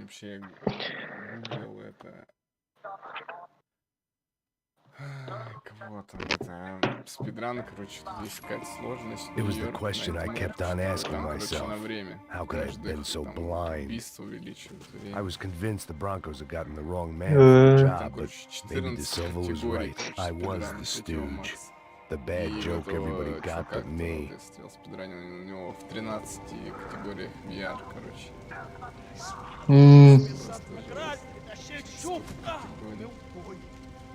Вообще гуглил это. Кого там это? Спидран, короче, тут искать сложность. It was the Нью-Йорк, question I Найт kept Мод. on asking Там, короче, на myself. время. How could I have been Каждых so там blind? убийств увеличивают I время. was convinced the Broncos had gotten the wrong man for the Там, job, but короче, maybe De 14 Silva was категорий, right. короче, I was спидран the третьего stooge. Макса. The bad И у joke everybody этого got чувака, but которого me. ты стрелял спидранил, у него в 13 категориях VR, короче.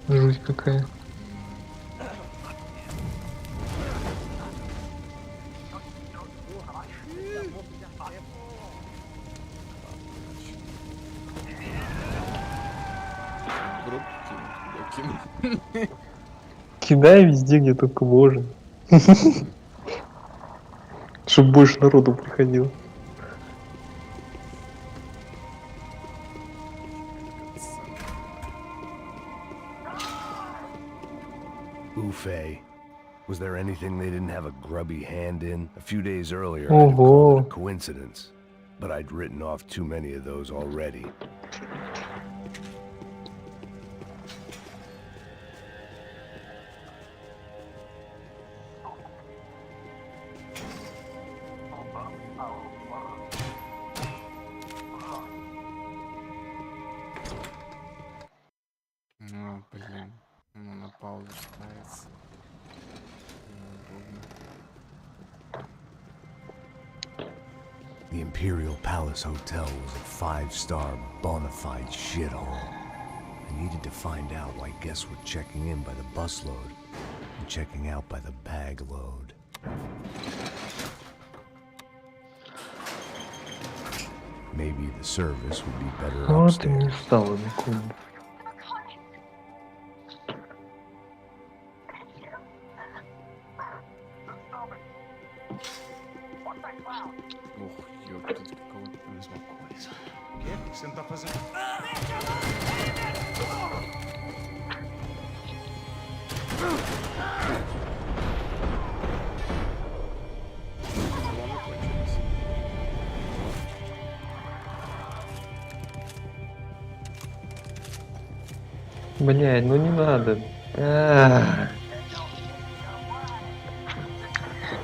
Жуть какая. Гроб кинуть, куда кинуть. Кидай везде, где только можно. Чтоб больше народу приходило. Ufe. Was there anything they didn't have a grubby hand in? A few days earlier, I'd have called it a coincidence, but I'd written off too many of those already. Ну, блин. Ну, на паузу ставится. Неудобно. The Imperial Palace Hotel was a five-star, bona fide shithole. I needed to find out why guests were checking in by the busload and checking out by the bag load. Maybe the service would be better Вот и не upstairs. стало никуда. Ох, ёпта, тут кого-то беспокоит. Патроны кончились. Блядь, ну не надо.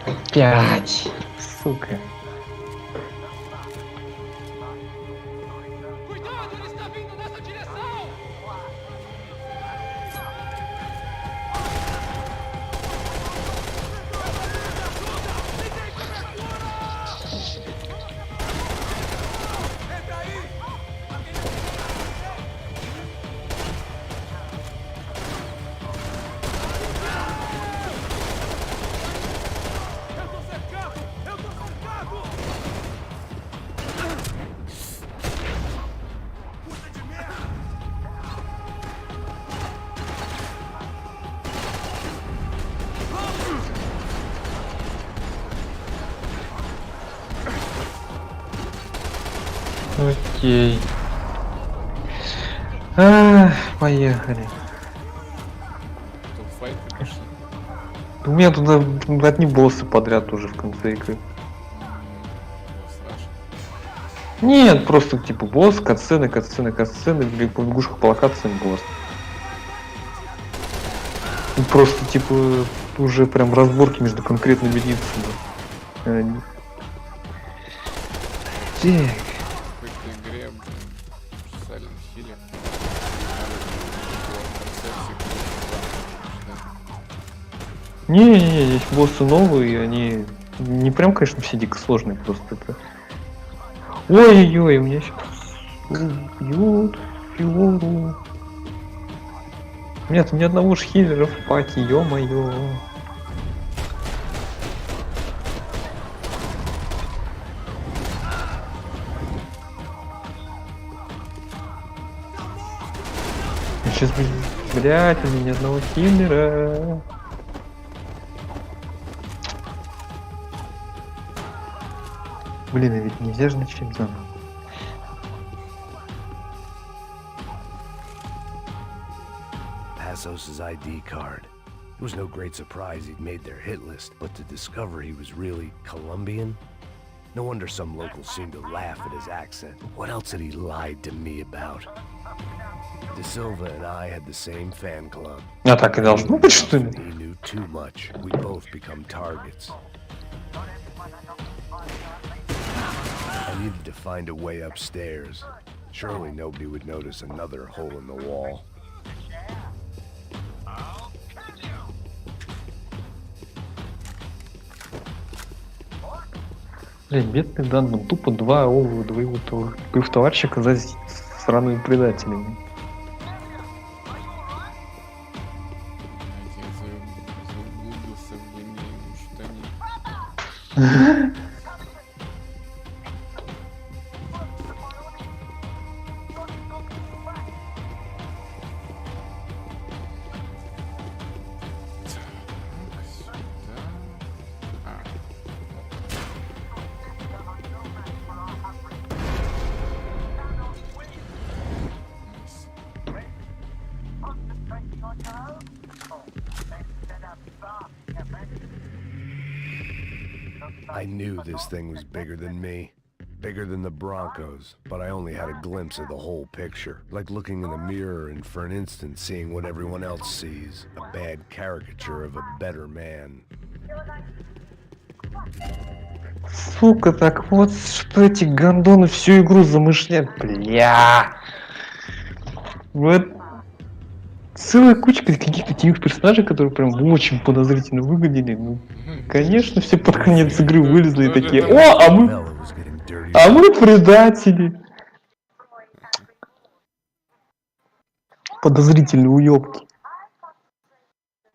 Опять. Сука. Окей. Поехали. Тут файты пошли. У меня туда одни боссы подряд уже в конце игры. Страшно. Нет, просто типа босс, катсцены, в лягушках по локациям босс. И просто типа уже прям разборки между конкретными лицами. Так. В какой-то игре, в Silent Hill'е, Не, здесь боссы новые, они не прям, конечно, все дико сложные, просто это. Ой-ой-ой, у меня сейчас убьют Фиору. Нет, ни одного ж хиллера в паке, ё-моё. Сейчас, блядь, у меня ни одного хиллера. Блин, а ведь нельзя же начать заново. Passos' ID card. It was no great surprise he'd made their hit list, but to discover he was really Colombian, No wonder some locals seem to laugh at his accent. What else had he lied to me about? De Silva and I had the same fan club. А так и должно быть, что ли? He knew too much. We both become targets. I needed to find a way upstairs. Surely nobody would notice another hole in the wall. Блин, бедный Дандон. Тупо два его товарища оказались сраными предателями. Я заглубился в линию штанин. Так, сюда. А. Найс. I knew this thing was bigger than me. Bigger than the Broncos, but I only had a glimpse of the whole picture. Like looking in the mirror and for an instant seeing what everyone else sees. A bad caricature of a better man. Сука, так вот, что эти гандоны всю игру замышляют. Бля. Вот целая кучка каких-то теневых персонажей, которые прям очень подозрительно выглядели. Ну, конечно, все под конец игры вылезли и такие: о, а мы предатели. Подозрительные уёбки.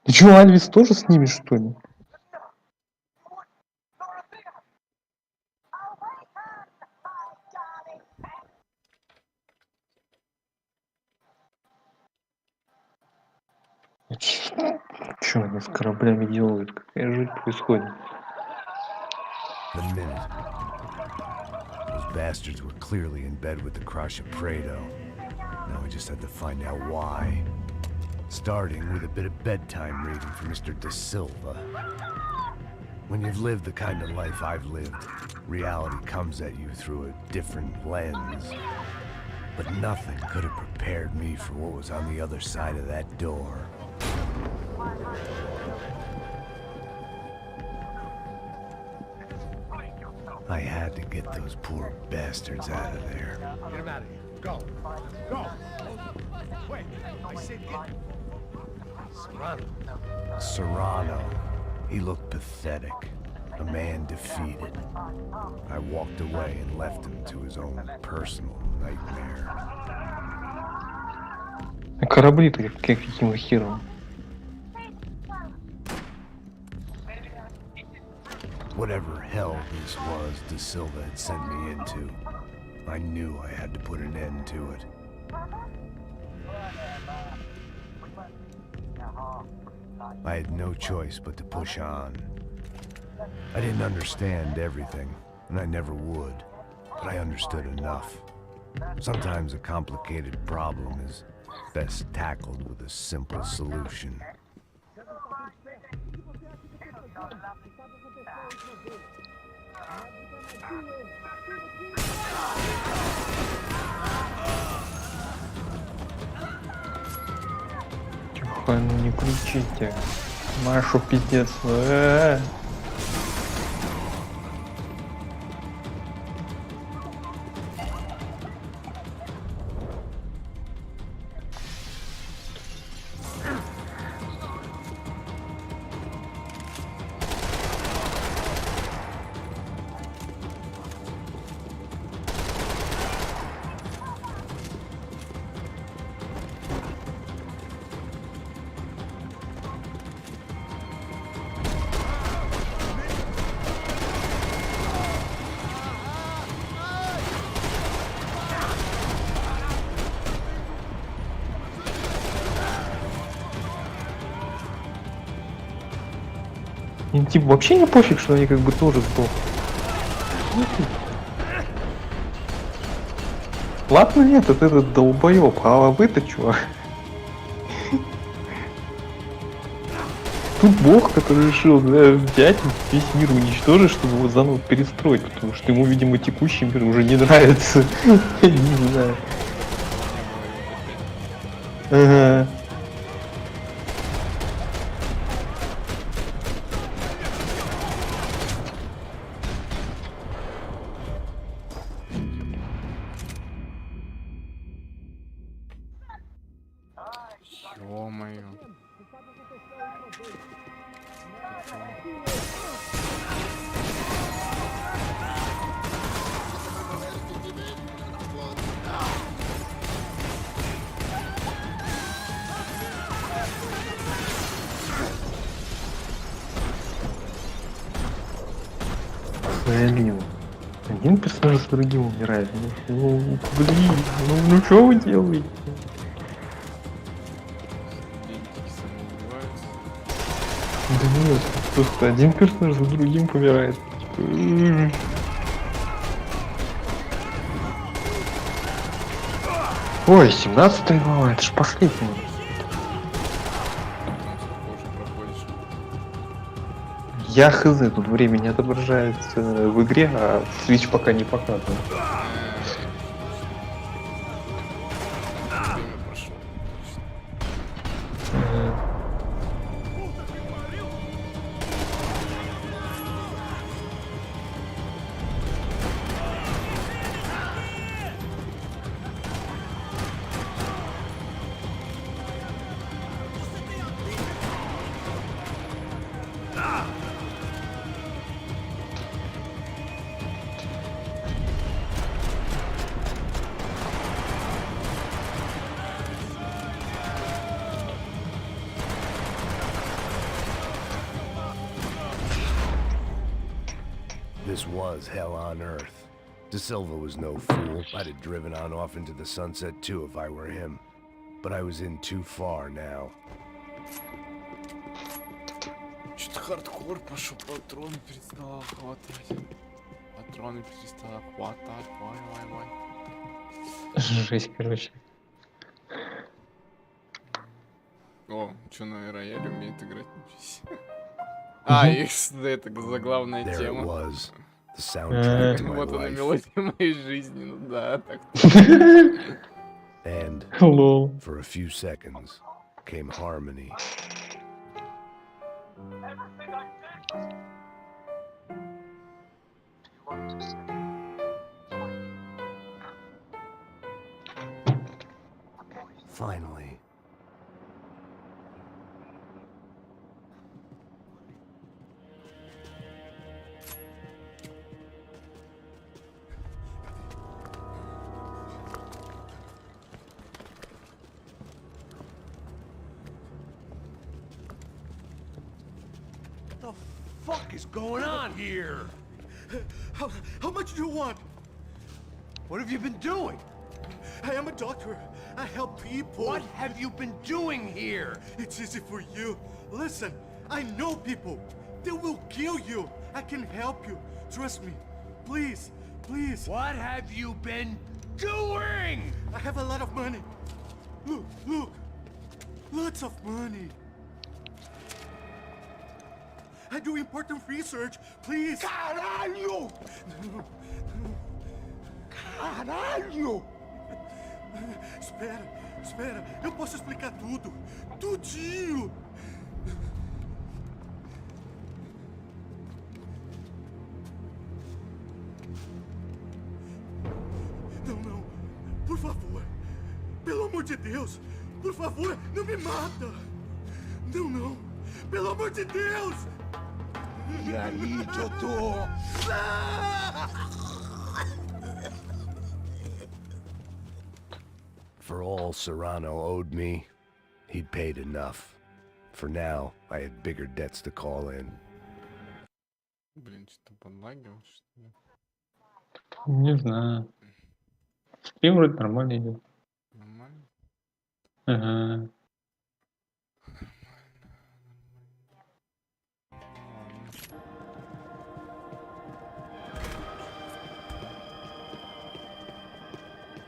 Ты чё, Альвис тоже с ними, что ли? Что они с кораблями делают? Какая жуть происходит? The minute. Those bastards were clearly in bed with the crush of Prado. Now we just had to find out why. Starting with a bit of bedtime reading for Mr. De Silva. When you've lived the kind of life I've lived, reality comes at you through a different lens. But nothing could have prepared me for what was on the other side of that door. I had to get those poor bastards out of there. Get him out of here. Go. Go. Wait. I said get. Serrano. Serrano. He looked pathetic. A man defeated. I walked away and left him to his own personal nightmare. А корабли-то каким хером? Whatever hell this was De Silva had sent me into, I knew I had to put an end to it. I had no choice but to push on. I didn't understand everything, and I never would, but I understood enough. Sometimes a complicated problem is best tackled with a simple solution. Тихо, ну не кричите. Машу пиздец. Им типа вообще не пофиг, что они как бы тоже сдохли. Ладно, нет, это этот долбоёб, а вы-то чё? тут бог, который решил, да, взять весь мир уничтожить, чтобы его заново перестроить, потому что ему, видимо, текущий мир уже не нравится. Не знаю. Ага. Ё-моё. Блин. Один персонаж за другим умирает. Блин, ну что вы делаете? Деньги самоубиваются. Да нет, просто один персонаж за другим помирает. Ой, 17-я глава, это ж последняя. Там сколько уже проходишь. Я хз, тут время не отображается в игре, а Switch пока не показывает. Время прошло. This was hell on earth. De Silva was no fool. I'd have driven on off into the sunset too if I were him. But I was in too far now. Что-то хардкор пошел, патроны перестала хватать. Патроны перестала хватать. Вай. Жесть, короче. О, что на рояле умеет играть, ничего. А, это заглавная There it тема. was. The soundtrack to my Вот она life. мелодия моей жизни, ну да, так. And Лол. for a few seconds came harmony. Finally. What the fuck is going on here? How much do you want? What have you been doing? I am a doctor. I help people. What have you been doing here? It's easy for you. Listen, I know people. They will kill you. I can help you. Trust me. Please, please. What have you been doing? I have a lot of money. Look. Lots of money. I do important research. Please. Caralho! Caralho! Espera. Eu posso explicar tudo. Tudinho. Não. Por favor. Pelo amor de Deus. Por favor, não me mata. Não. Pelo amor de Deus. E aí, doutor? For all Serrano owed me, he'd paid enough. For now, I had bigger debts to call in. Блин, что-то подлагивал, что ли? Не знаю. Стрим вроде нормально идет. Нормально? Ага.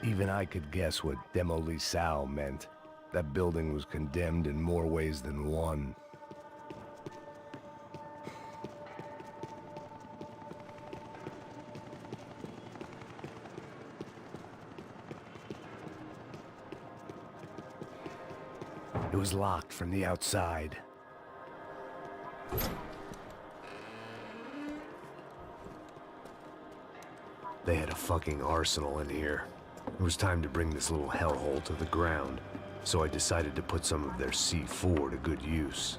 Even I could guess what Demolisal meant. That building was condemned in more ways than one. It was locked from the outside. They had a fucking arsenal in here. It was time to bring this little hellhole to the ground, so I decided to put some of their C4 to good use.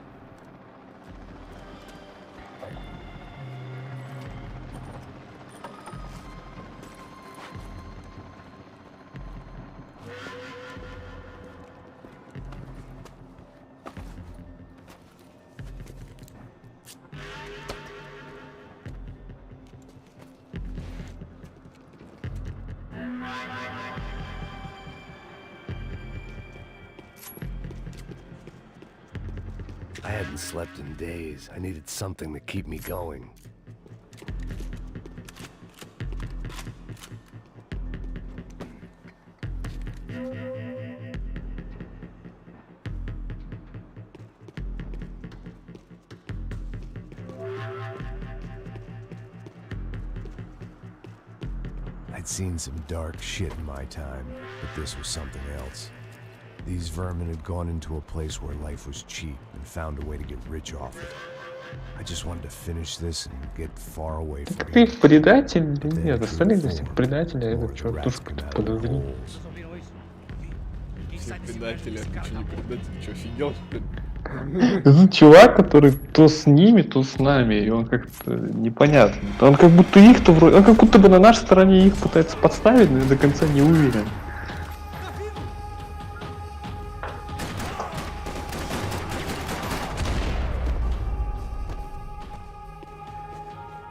I hadn't slept in days. I needed something to keep me going. I'd seen some dark shit in my time, but this was something else. These vermin had gone into a place where life was cheap and found a way to get rich off it. I just wanted to finish this and get far away from Ты here. предатель или нет? Остальные до сих предатели, а этот чё, тоже какой-то подозрительный. Все предатели, а ты что не предатель, что офигел, что ли? Это чувак, который то с ними, то с нами, и он как-то непонятно. Он как будто их-то вроде... Он как будто бы на нашей стороне их пытается подставить, но я до конца не уверен.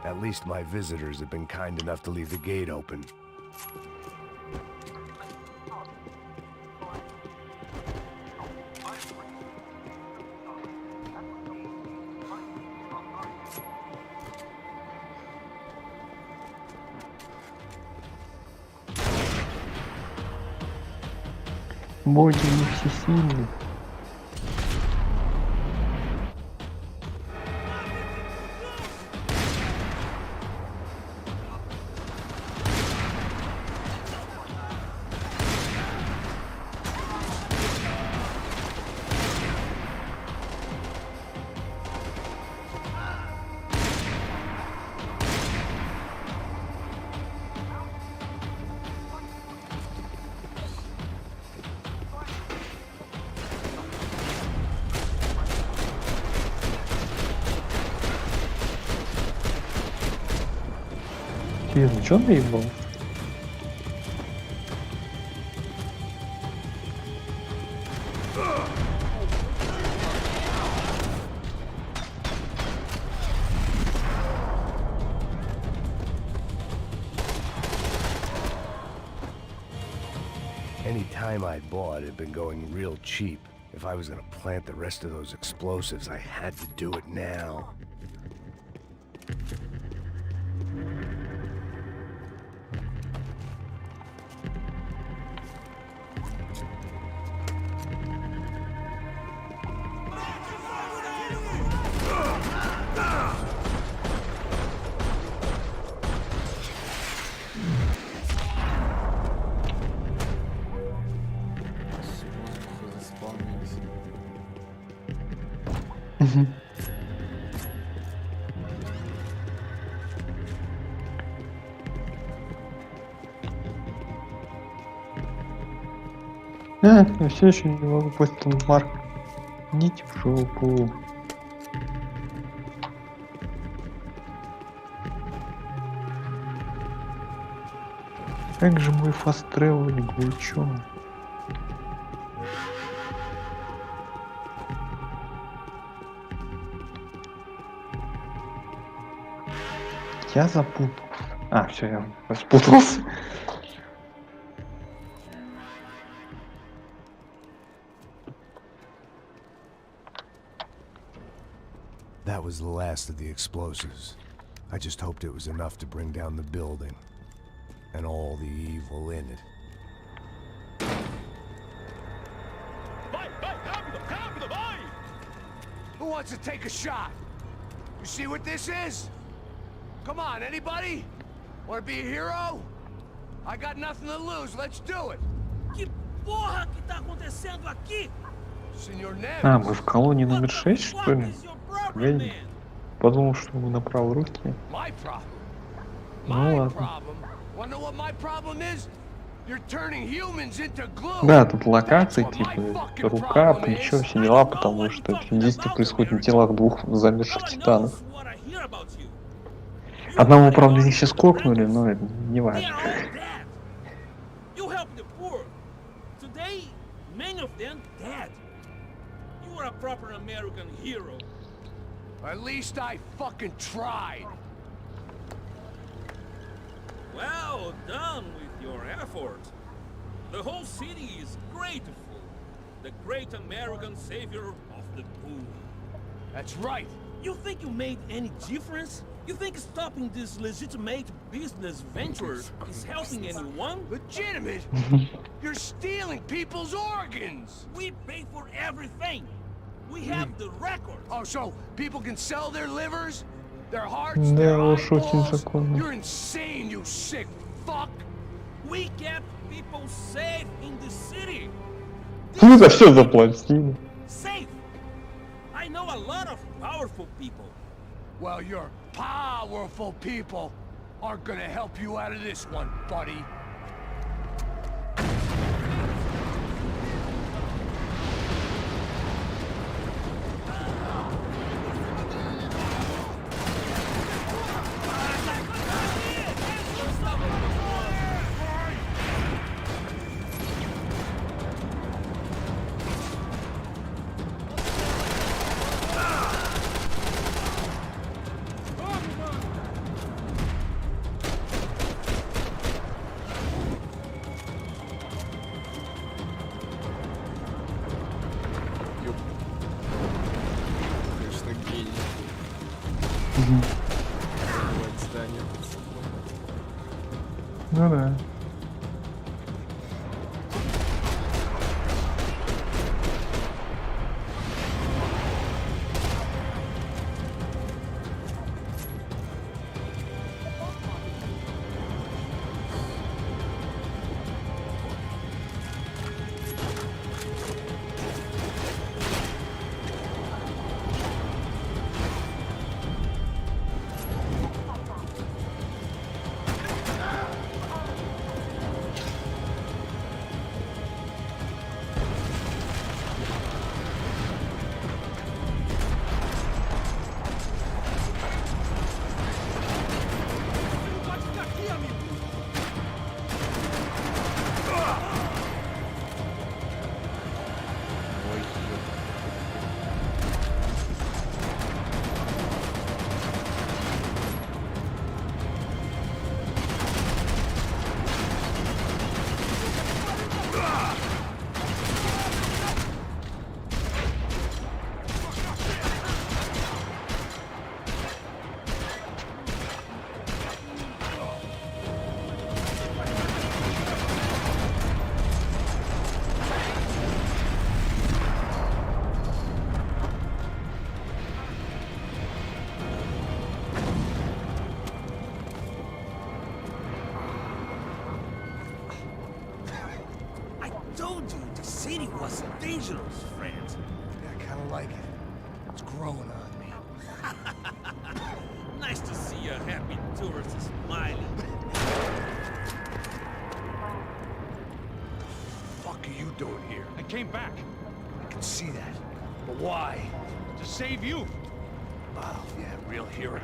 At least my visitors have been kind enough to leave the gate open. Боги не всесильны. Интересно, чё он наебал? Any time I bought had been going real cheap. If I was gonna plant the rest of those explosives, I had to do it now. Заспавнились. Я все еще не могу просто Марк. Идите в жопу. Как же мой фаст тревел глючон? Я запутался. А, все, я распутался. That was the last of the explosives. I just hoped it was enough to bring down the building and all the evil in it. Who wants to take a shot? You see what this is? Come on, anybody? Want to be a hero? I got nothing to lose. Let's do it. Que porra que tá acontecendo aqui? Senor А, Neves. мы в колонии номер 6, что ли? Я подумал, что мы на правой руке. My problem. Ну My ладно. problem. Wanna know what my problem is? You're turning humans into glue. Да, тут локации, That's what my типа, fucking рука, problem плечо, is. все дела, потому что все действие происходит на телах двух замерших титанов. Одного, правда, из них сейчас кокнули, но это не важно. You help the poor. Today, many of them dead. You are a proper American hero. At least I fucking tried. Well done with your effort. The whole city is grateful. The great American savior of the poor. That's right. You think you made any difference? You think stopping this legitimate business venture is helping anyone? Legitimate? You're stealing people's organs. We pay for everything. We have the records. Oh, so people can sell their livers? Their hearts? Да, Their уж очень eyeballs? законно. You're insane, you sick fuck. We kept people safe in the city. Мы за все заплатили. Safe. I know a lot of powerful people. Well, your powerful people aren't gonna help you out of this one, buddy. Конечно, гений. Взорвать здание под стеклом. Ну да. I told you the city was dangerous, friend. Yeah, I kinda like it. It's growing on me. Nice to see a happy tourist smiling. What the fuck are you doing here? I came back I can see that. But why? to save you. Oh, yeah, real hero.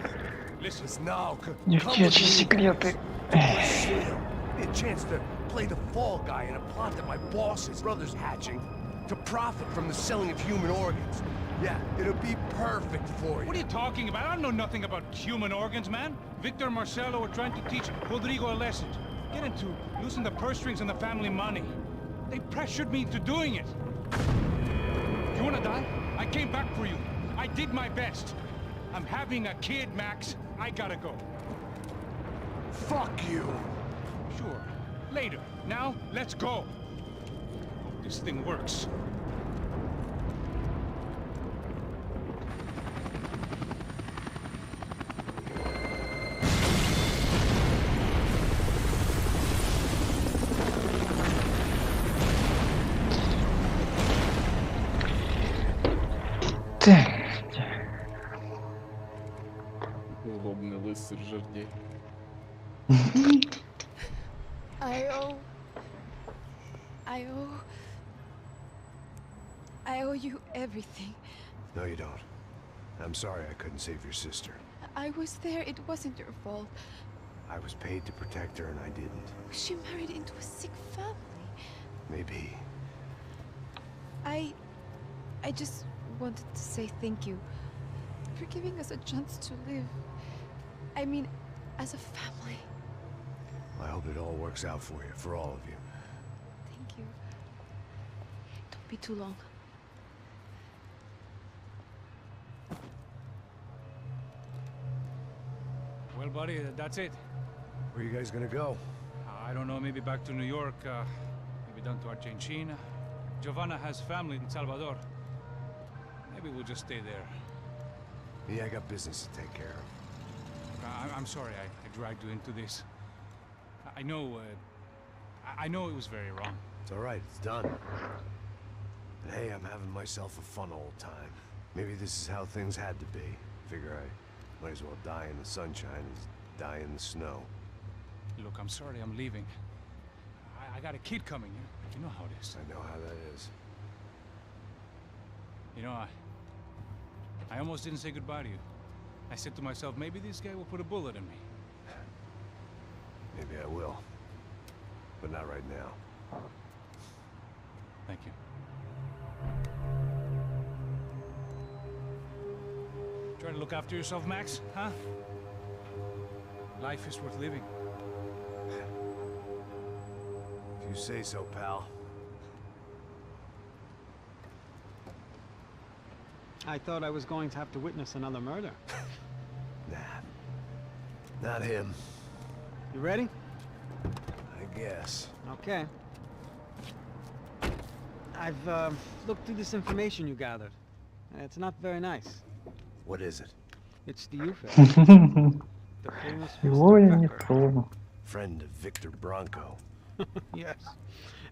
Listen, It's now. Девчачьи секреты. A chance to play the fall guy in a plot that my boss's brother's hatching to profit from the selling of human organs. Yeah, it'll be perfect for you. what are you talking about? I know nothing about human organs, man. Victor and Marcelo were trying to teach Rodrigo a lesson. Get him to loosen the purse strings and the family money. They pressured me into doing it. You wanna die? I came back for you. I did my best. I'm having a kid, Max. I gotta go. Fuck you. Sure. Later. Now, let's go. Hope this thing works. Так. Злобный лысый жердей. I owe. I owe. I owe you everything. No, you don't. I'm sorry I couldn't save your sister. I was there. It wasn't your fault. I was paid to protect her and I didn't. She married into a sick family. Maybe. I just wanted to say thank you for giving us a chance to live. I mean, as a family. I hope it all works out for you, for all of you. Thank you. Don't be too long. Well, buddy, that's it. Where are you guys gonna go? I don't know, maybe back to New York, maybe down to Argentina. Giovanna has family in Salvador. Maybe we'll just stay there. Yeah, I got business to take care of. I'm sorry I dragged you into this. I know it was very wrong. It's all right, it's done. But hey, I'm having myself a fun old time. Maybe this is how things had to be. Figure I might as well die in the sunshine as die in the snow. Look, I'm sorry I'm leaving. I got a kid coming, you know how it is. I know how that is. You know, I almost didn't say goodbye to you. I said to myself, maybe this guy will put a bullet in me. Maybe I will. But not right now. Thank you. Try to look after yourself, Max, huh? Life is worth living. If you say so, pal. I thought I was going to have to witness another murder. Nah. Not him. You ready? I guess. Okay. I've looked through this information you gathered. It's not very nice. What is it? It's the UFO. The famous Его я Mr. не Becker. трону. Friend of Victor Bronco. Yes.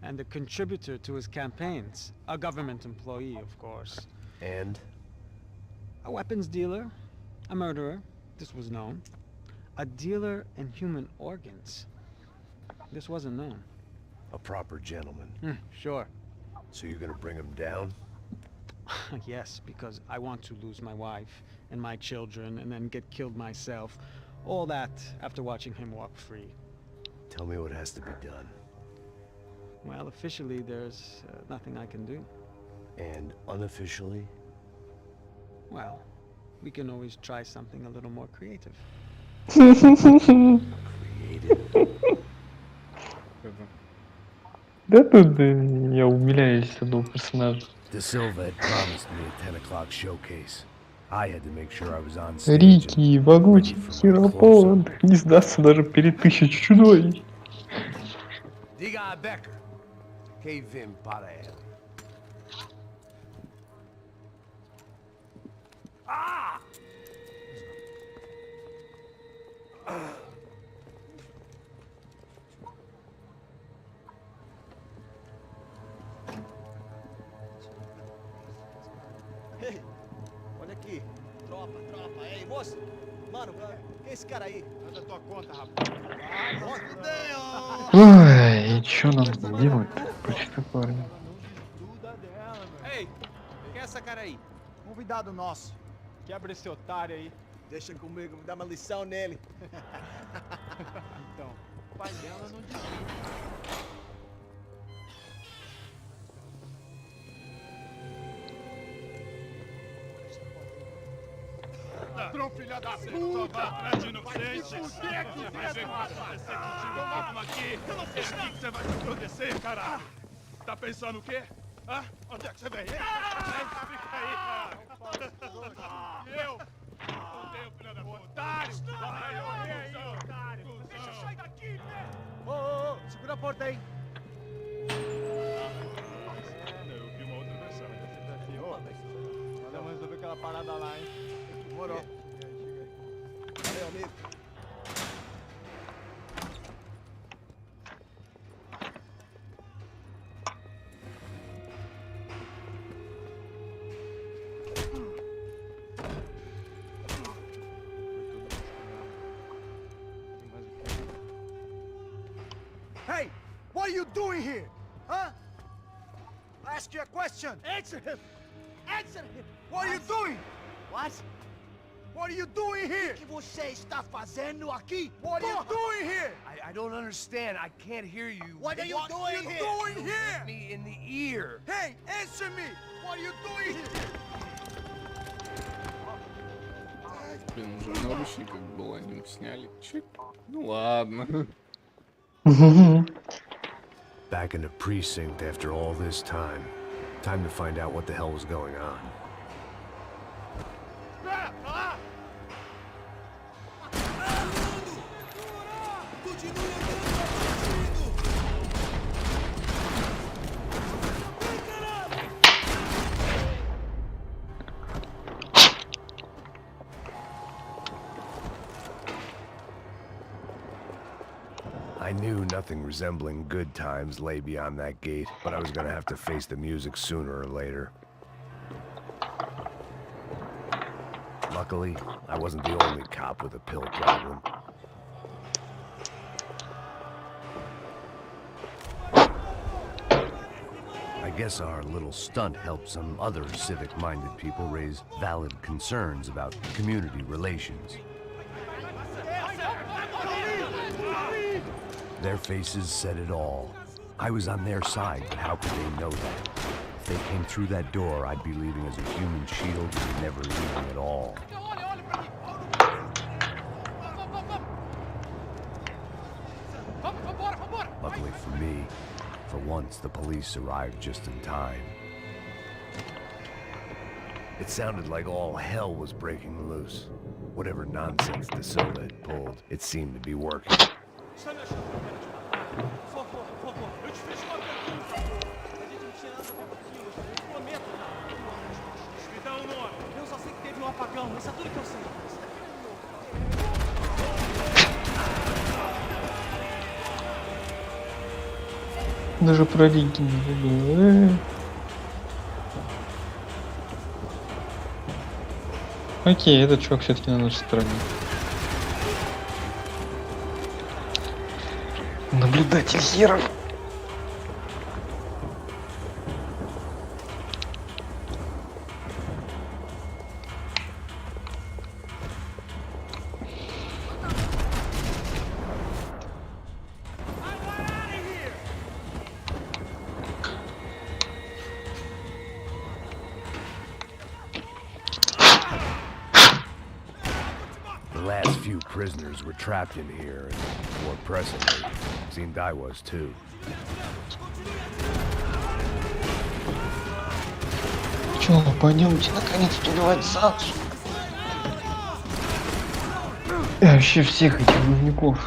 And a contributor to his campaigns. A government employee, of course. And? A weapons dealer. A murderer. This was known. A dealer in human organs. This wasn't known. A proper gentleman. Sure. So you're gonna bring him down? Yes, because I want to lose my wife and my children and then get killed myself. All that after watching him walk free. Tell me what has to be done. Well, officially, there's nothing I can do. And unofficially? Well, we can always try something a little more creative. Creative? Да тут я умиляюсь одного персонажа. De Silva had promised me a 10 o'clock showcase. I had to make sure I was on stage. Рики, могучий хиропон, не сдастся даже перед 1000 чудовищ. Diga Becker. Que vim para ele. Ah! Ei, olha aqui. Tropa, ei, moço. Mano, quem é esse cara aí? Faz a tua conta, rapaz. Ой, и чё нам делать? Почти парни. Ei, quem é essa cara aí? Convidado nosso. Quebra esse otário aí. Deixa comigo, me dá uma lição nele. Então, o pai dela não desiste. Ladrão, filha da puta! Vai atrás de inocente! Você vai ver como vai ser contigo mesmo aqui! É aqui que você vai se proteger, caralho! Tá pensando o quê? Hã? Onde é que você vem? Fica aí, cara! Eu? Odeio, filha da puta! Otário! Vai, otário! Deixa eu sair daqui, né? Ô, segura a porta aí. Eu vi uma outra versão. Vamos resolver aquela parada lá, hein? Demorou. Valeu, amigo. What are you doing here? Huh? I ask you a question. Answer him. Answer him. What are you doing? What? What are you doing here? O que você está fazendo aqui? What are you doing here? I don't understand. I can't hear you. What are you doing here? What are you doing here? Me in the ear. Hey, answer me. What are you doing here? Блин, уже наручников было, они сняли. Чик. Ну ладно. Back in the precinct after all this time. Time to find out what the hell was going on. I knew nothing resembling good times lay beyond that gate, but I was gonna have to face the music sooner or later. Luckily, I wasn't the only cop with a pill problem. I guess our little stunt helped some other civic-minded people raise valid concerns about community relations. Their faces said it all. I was on their side, but how could they know that? If they came through that door, I'd be leaving as a human shield and never leaving at all. Luckily for me, for once the police arrived just in time. It sounded like all hell was breaking loose. Whatever nonsense De Silva had pulled, it seemed to be working. Está me achando que eu quero te matar? Por favor, eu te fiz uma pergunta. A gente não tinha nada a ver com aquilo, eu te prometo, cara. Me dá um nome. Eu só sei que teve um apagão, isso é tudo que eu sei. Даже про линки не забыл. Окей, этот чувак все-таки на нашей стороне. Наблюдатель херов. The last few prisoners were trapped in here, and more pressingly, seemed I was too. Чё, пойдемте наконец-то убивать Сашу. И вообще всех этих говнюков.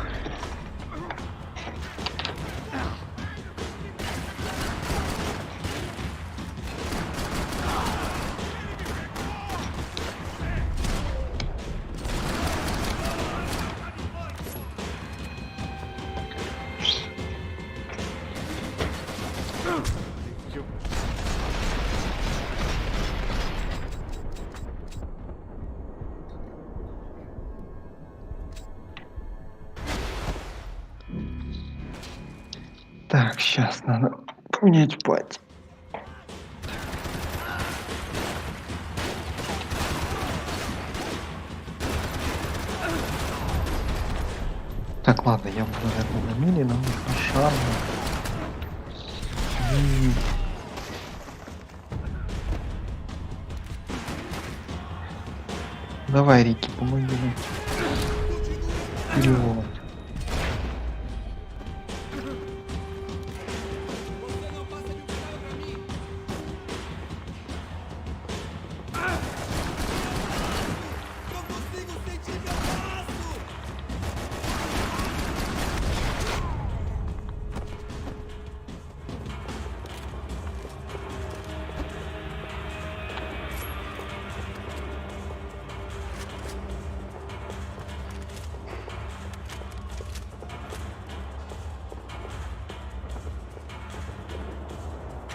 Так, сейчас надо поменять пать. Так, ладно, я буду, наверное, на миле, нам нужно шарм. Давай, Рики, помоги нам. Вперед.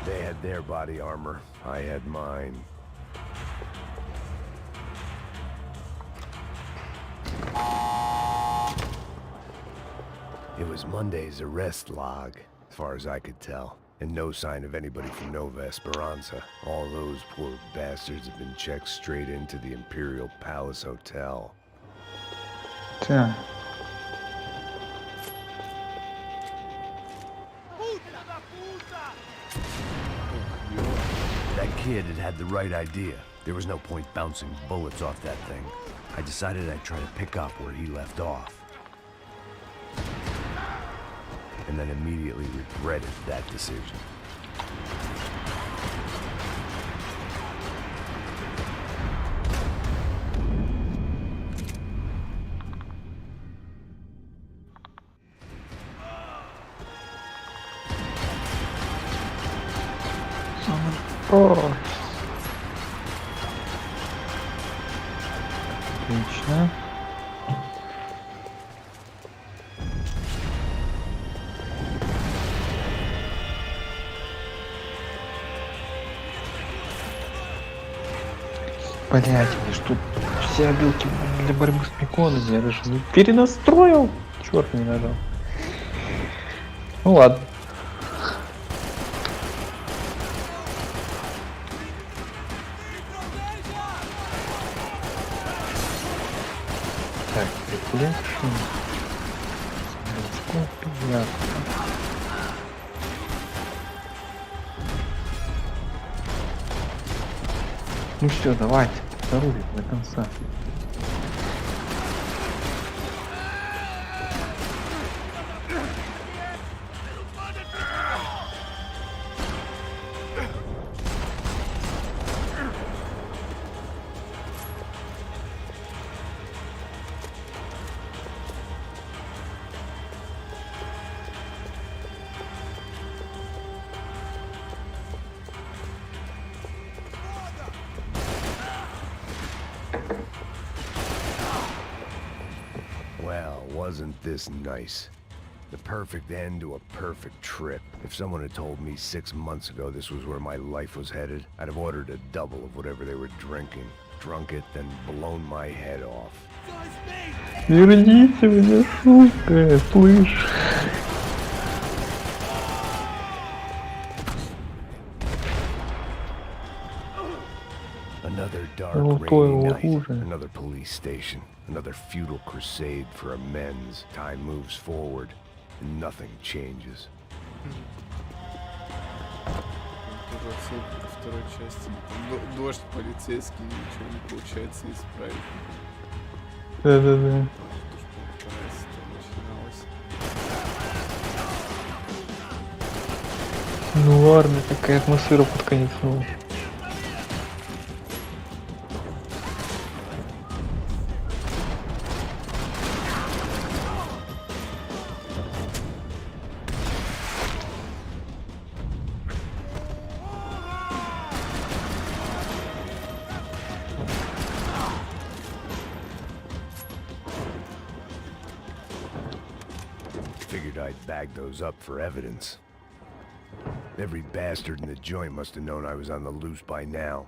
They had their body armor. I had mine. It was Monday's arrest log. far as I could tell. And no sign of anybody from Nova Esperanza. All those poor bastards have been checked straight into the Imperial Palace Hotel. Так. That kid had the right idea. There was no point bouncing bullets off that thing. I decided I'd try to pick up where he left off. And then immediately regretted that decision. О. Отлично. Блять, мне ж тут все обилки для борьбы с миконами, я даже не перенастроил. Черт, не нажал. Ну ладно. Так, рефлекшн. Ну все, давайте, зарулим до конца. Well, wasn't this nice? The perfect end to a perfect trip. If someone had told me 6 months ago this was where my life was headed, I'd have ordered a double of whatever they were drinking, drunk it, then blown my head off. Верните меня, сука, слышь. Another dark, Ну, то rainy его night. хуже. Another police station. Another futile crusade for amends. Time moves forward, and nothing changes. Тоже отсылка ко второй части. Дождь полицейский, ничего не получается исправить. Да-да-да. Тоже, по-моему, вторая серия начиналась. Ну ладно, такая атмосфера под конец. Ну. Figured I'd bag those up for evidence. Every bastard in the joint must have known I was on the loose by now.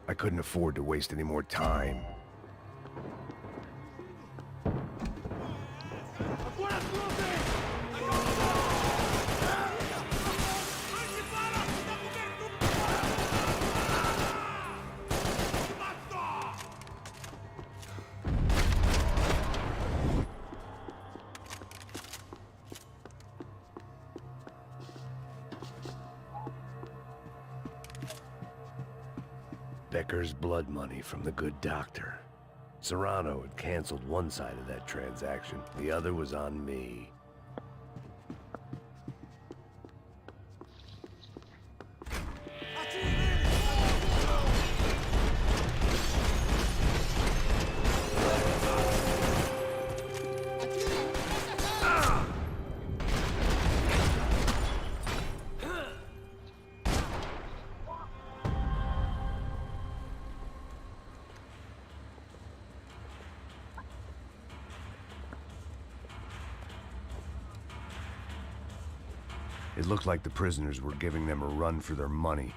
I couldn't afford to waste any more time. Becker's blood money from the good doctor. Serrano had canceled one side of that transaction. The other was on me. It looked like the prisoners were giving them a run for their money.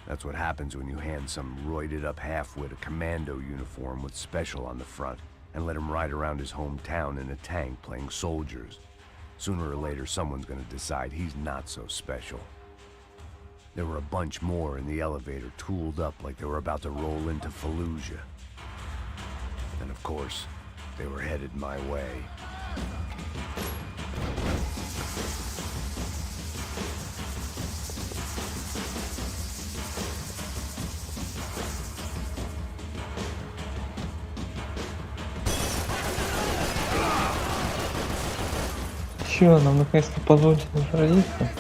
That's what happens when you hand some roided-up halfwit a commando uniform with special on the front and let him ride around his hometown in a tank playing soldiers. Sooner or later, someone's gonna decide he's not so special. There were a bunch more in the elevator, tooled up like they were about to roll into Fallujah. And of course, they were headed my way. Чё, нам наконец-то позволить родиться?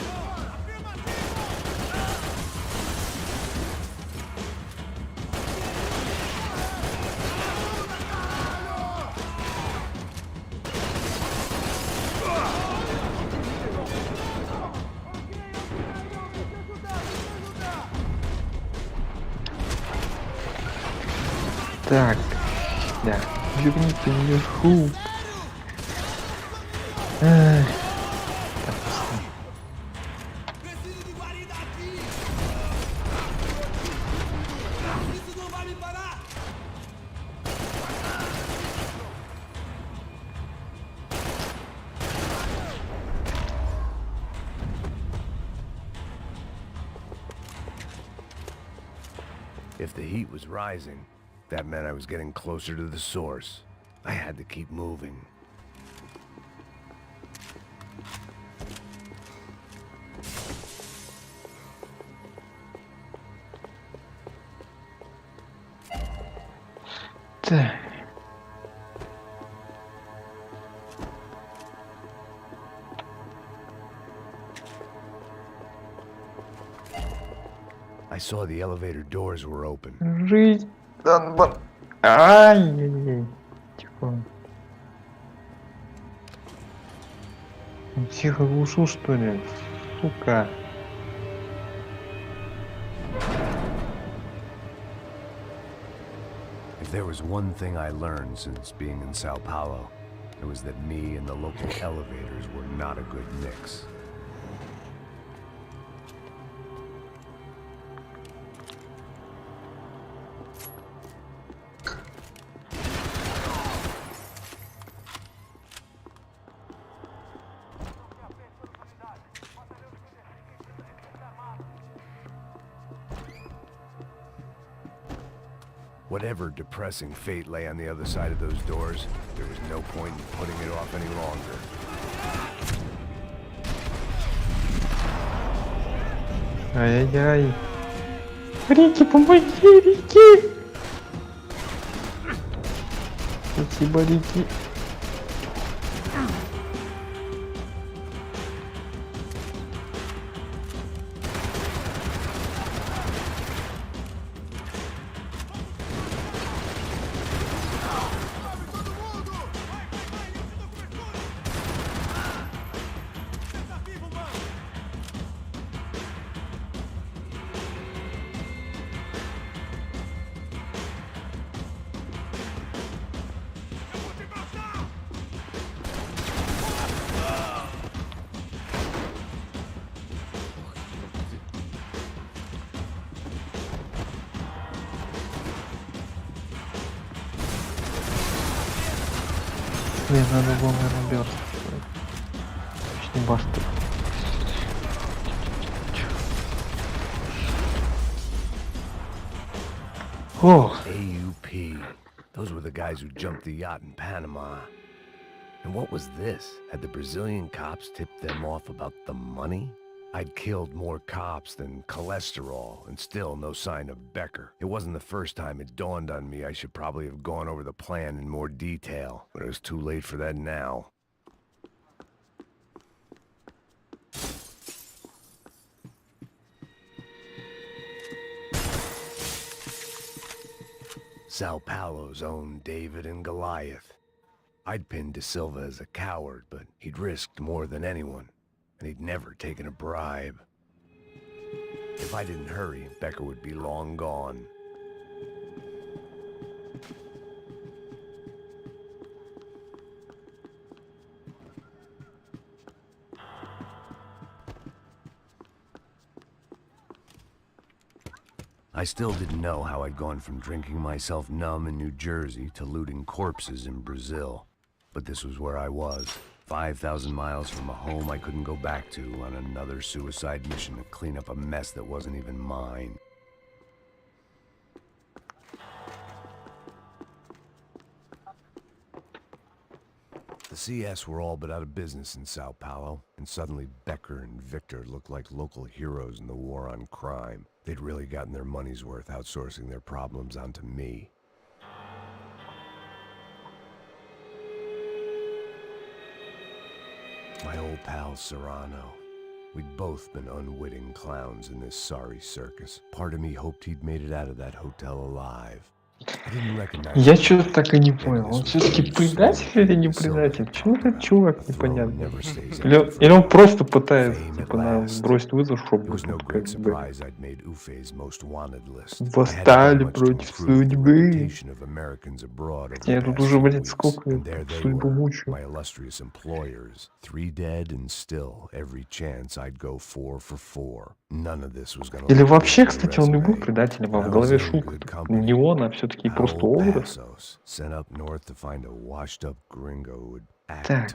Так, да, верните вверху. Ай. Так, пусто. If the heat was rising, that meant I was getting closer to the source. I had to keep moving. Так. I saw the elevator doors were open. Жизнь, Донбасс. Ай-яй-яй. Тихо. Он всех оглушил, что ли? Сука. If there was one thing I learned since being in Sao Paulo, it was that me and the local elevators were not a good mix. Whatever depressing fate lay on the other side of those doors, there was no point in putting it off any longer. Ай-яй-яй. Рики, помоги, Рики! Спасибо, Рики. Блин, надо было, наверное, бёрст. Точнее, башты. О! AUP. Those were the guys who jumped the yacht in Panama. And what was this? Had the Brazilian cops tipped them off about the money? I'd killed more cops than cholesterol, and still no sign of Becker. It wasn't the first time it dawned on me I should probably have gone over the plan in more detail, but it was too late for that now. Sao Paulo's own David and Goliath. I'd pinned De Silva as a coward, but he'd risked more than anyone. And he'd never taken a bribe. If I didn't hurry, Becker would be long gone. I still didn't know how I'd gone from drinking myself numb in New Jersey to looting corpses in Brazil. But this was where I was, 5,000 miles from a home I couldn't go back to on another suicide mission to clean up a mess that wasn't even mine. The CS were all but out of business in Sao Paulo, and suddenly Becker and Victor looked like local heroes in the war on crime. They'd really gotten their money's worth outsourcing their problems onto me. My old pal Serrano. We'd both been unwitting clowns in this sorry circus. Part of me hoped he'd made it out of that hotel alive. Я что-то так и не понял. Он все-таки предатель или не предатель? Чего этот чувак непонятно? Или он просто пытается типа нам бросить вызов, чтобы как бы восстали против судьбы. Я тут уже, блядь, сколько судьбу мучаю. Или вообще, кстати, он и был предателем, а в голове шутка. Не он, а все-таки просто образ. Так.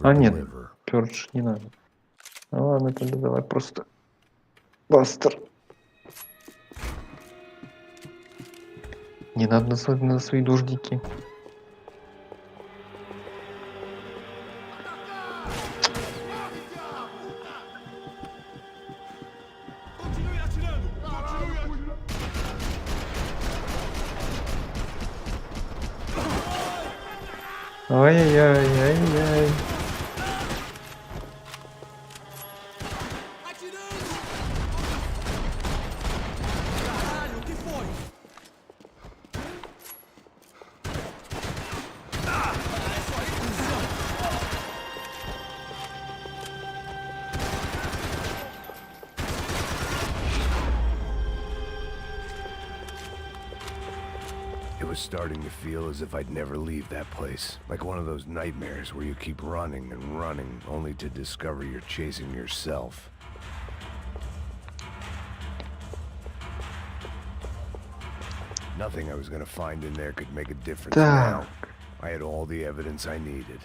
А нет, Пёрдж не надо. Ну ладно, тогда давай просто Бастер. Не надо на свои дождики. Ай-яй-яй-яй-яй. It was starting to feel as if I'd never leave that place. Like one of those nightmares where you keep running and running, only to discover you're chasing yourself. Nothing I was gonna find in there could make a difference now. I had all the evidence I needed.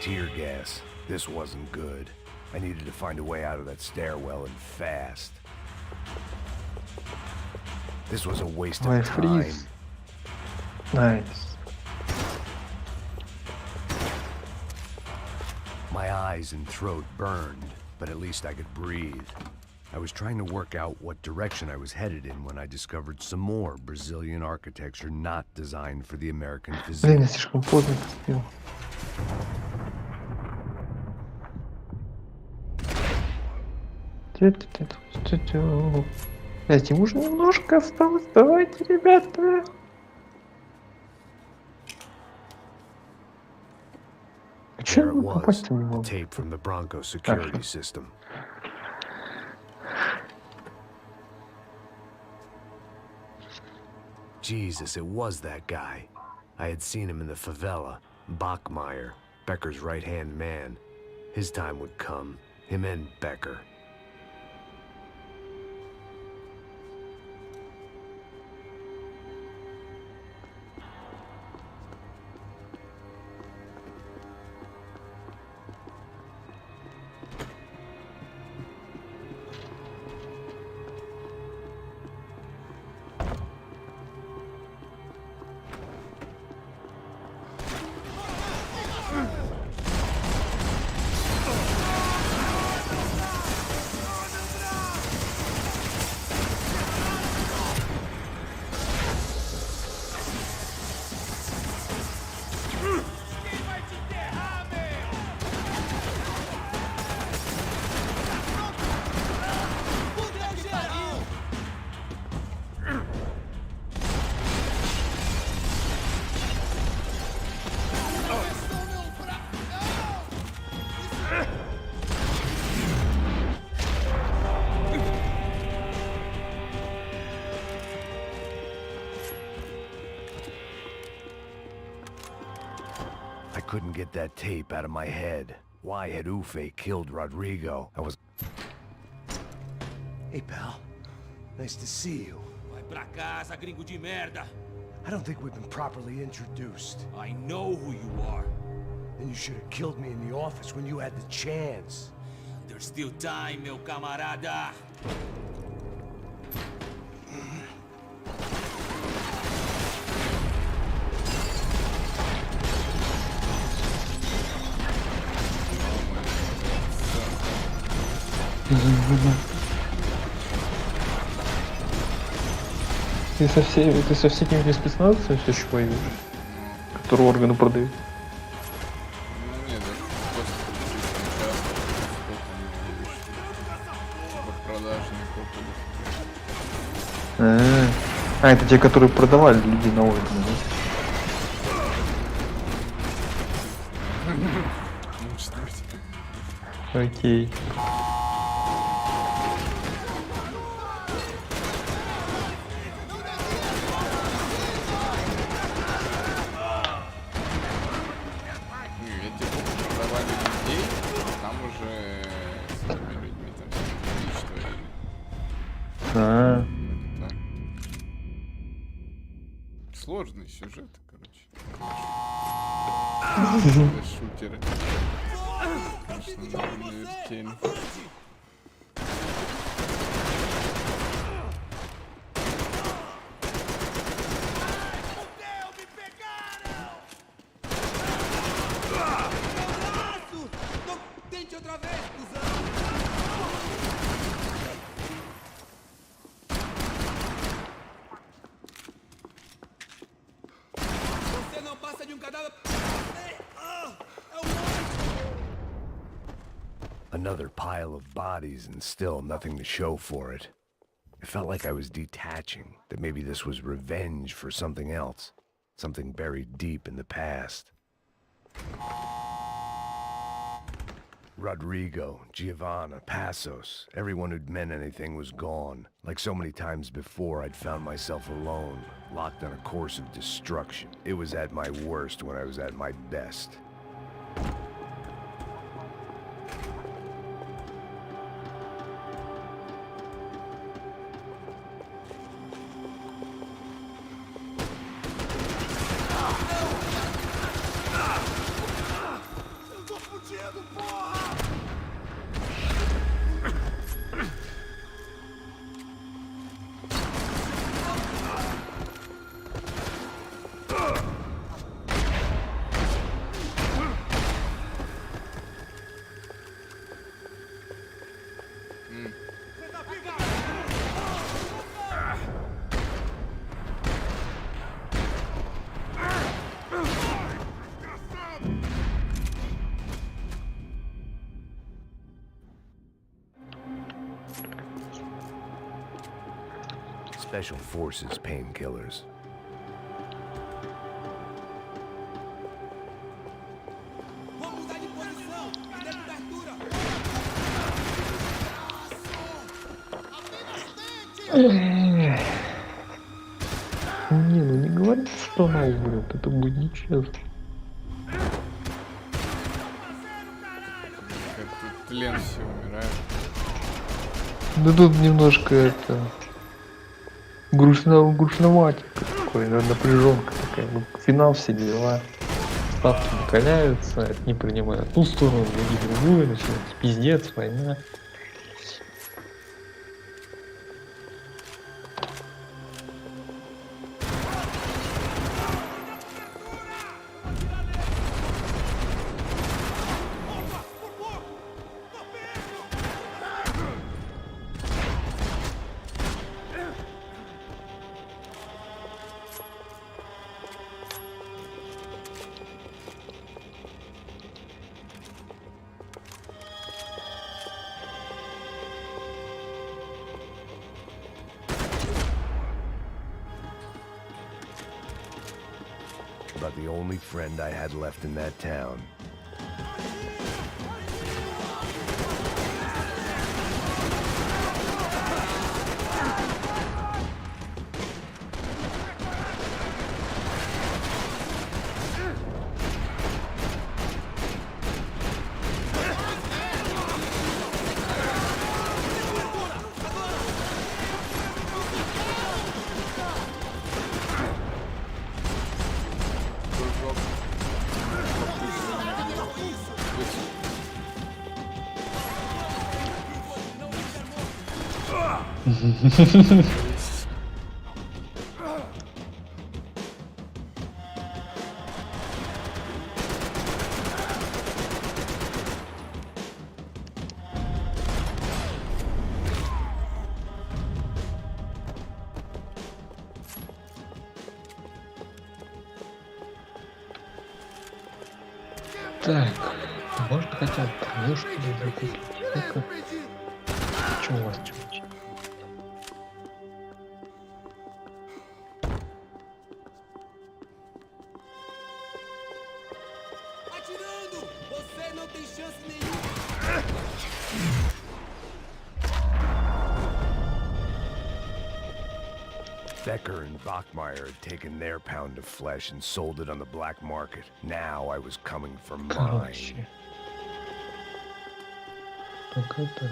Tear gas. This wasn't good. I needed to find a way out of that stairwell and fast. This was a waste of time. Nice. My eyes and throat burned, but at least I could breathe. I was trying to work out what direction I was headed in when I discovered some more Brazilian architecture not designed for the American physique. Блин, я слишком поздно пустил. Блять, ему уже немножко осталось. Давайте, ребята. А че я попасть-то не могу? Tape from the Bronco security system. Jesus, it was that guy. I had seen him in the favela. Bachmeyer, Becker's right-hand man. His time would come. Him and Becker. couldn't get that tape out of my head. Why had Ufe killed Rodrigo? I was... Hey, pal. Nice to see you. Vai pra casa, gringo de merda. I don't think we've been properly introduced. I know who you are. Then you should have killed me in the office when you had the chance. There's still time, meu camarada. Ты со всякими спецназовцами все еще воюешь? Которые органы продают? Ну нет, это просто продажные копы. Это те, которые продавали людей на органы, да? Может быть. Окей. Эти копы продавали людей, а там уже с этими людьми там дичь творили. А, Так. Сложный сюжет, короче. Шутеры. Конечно, на вертеле. Tente outra vez, cuzão! Você não passa de cadáver. Another pile of bodies and still nothing to show for it. It felt like I was detaching, that maybe this was revenge for something else. Something buried deep in the past. Rodrigo, Giovanna, Passos, everyone who'd meant anything was gone. Like so many times before, I'd found myself alone, locked on a course of destruction. It was at my worst when I was at my best. Special Forces painkillers. Vamos mudar de posição! Ainda de abertura! Не, ну не говори, что она умрет, это будет нечестно. Как тут тлен все умирает. Да тут немножко это... грустноватенько такое, напряженка такая. Ну, финал, все дела. Ставки накаляются, одни принимают ту сторону, другие другую, начинается пиздец, война. About the only friend I had left in that town. Так, может хотя бы книжку закупить. Что у вас чуть-чуть? Atirando! Você não tem chance nenhuma! Becker and Bachmeyer had taken their pound of flesh and sold it on the black market. Now I was coming for mine. Короче. Пока так.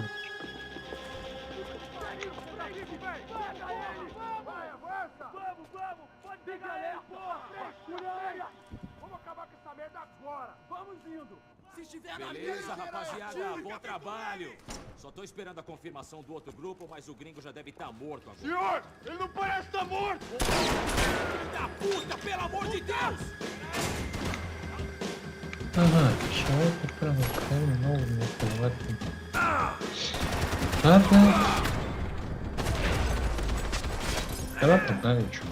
Beleza, rapaziada, bom trabalho. Só tô esperando a confirmação do outro grupo, mas o gringo já deve estar morto agora. Senhor, ele não parece estar morto! Filho da puta, pelo amor de Deus! Ага, человек провокаем новыми халатами. Ладно. Давай погнали, чё.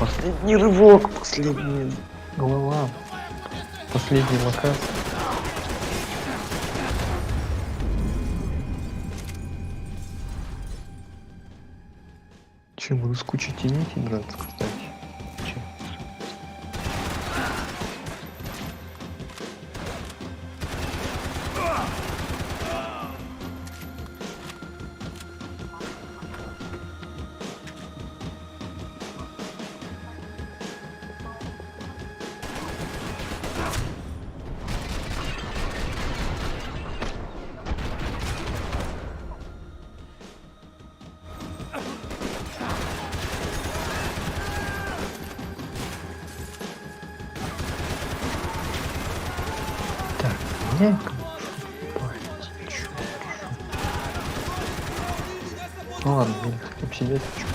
Последний рывок, последняя голова, последний локация. Че, буду с кучей теней драться, кстати? Че? Ну ладно, блин, хотя бы сидеть хочу.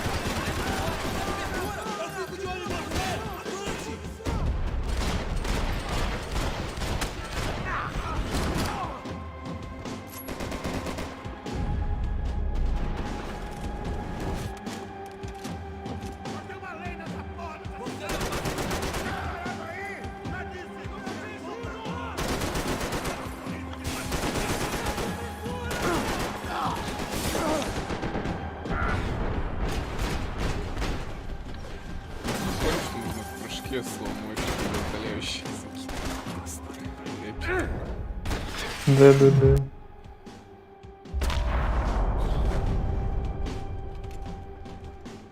Да.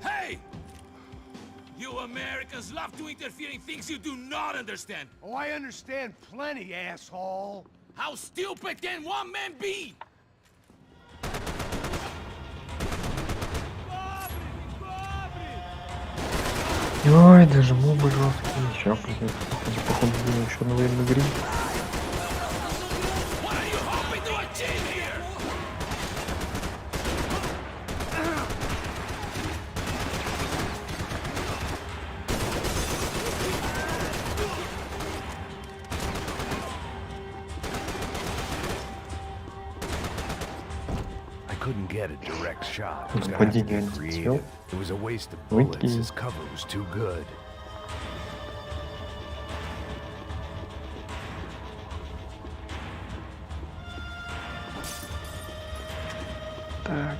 Hey! You Americans love to interfere in things you do not understand. Oh, I understand plenty, asshole. How stupid can one man be? Ой, даже мобы жесткие. Еще придется. Походу, думаю, еще на военный гриль. What are you hoping to achieve here? I couldn't get a direct shot. Нападение антител. It was a waste of bullets. His cover was too good. Так.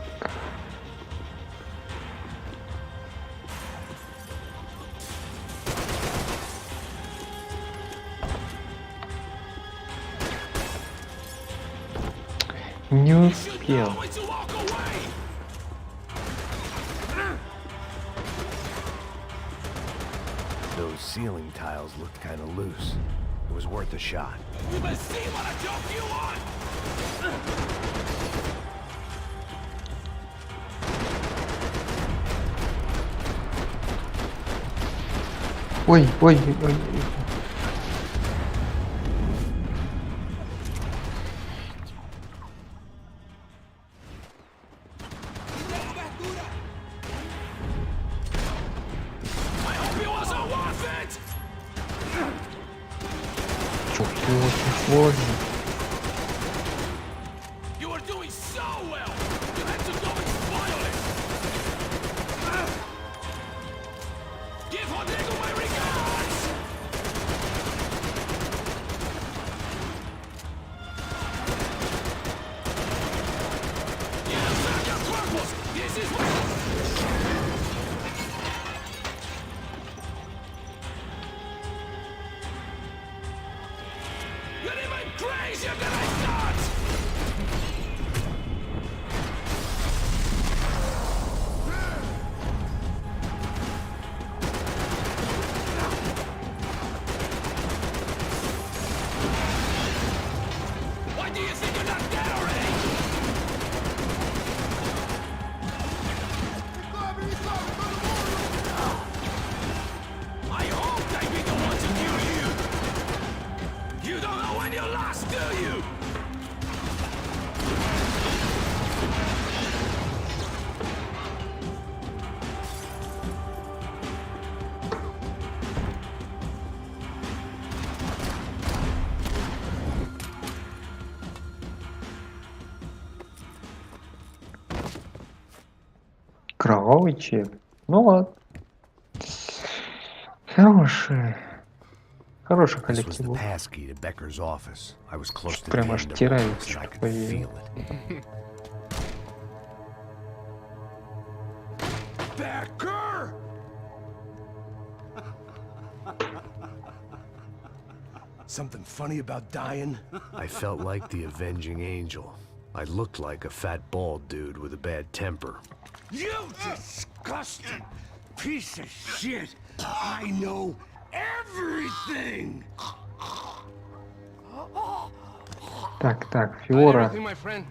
Не успел. Those ceiling tiles looked kind of loose. It was worth a shot. You can see what a joke you want! Ой, ой, ой. I hope it wasn't worth it! Чё-то очень сложно. You were doing so well! You had to go and spoil it! Give Rodrigo my regards! You serve your purpose! This is what... You're even crazier than I thought! Why do you think you're not dead already? I hope they be the ones who kill you! You don't know when you're lost, do you? Кровавый чек. Ну ладно. Хороший. Хороший This was коллектив the был. passkey to Becker's office. I was close to the Прям аж end of теряется, it, and I что could поверил. feel it. Becker! Something funny about dying? I felt like the avenging angel. I looked like a fat bald dude with a bad temper. You disgusting piece of shit! I know everything! Так, Фиора. Everything, my friend.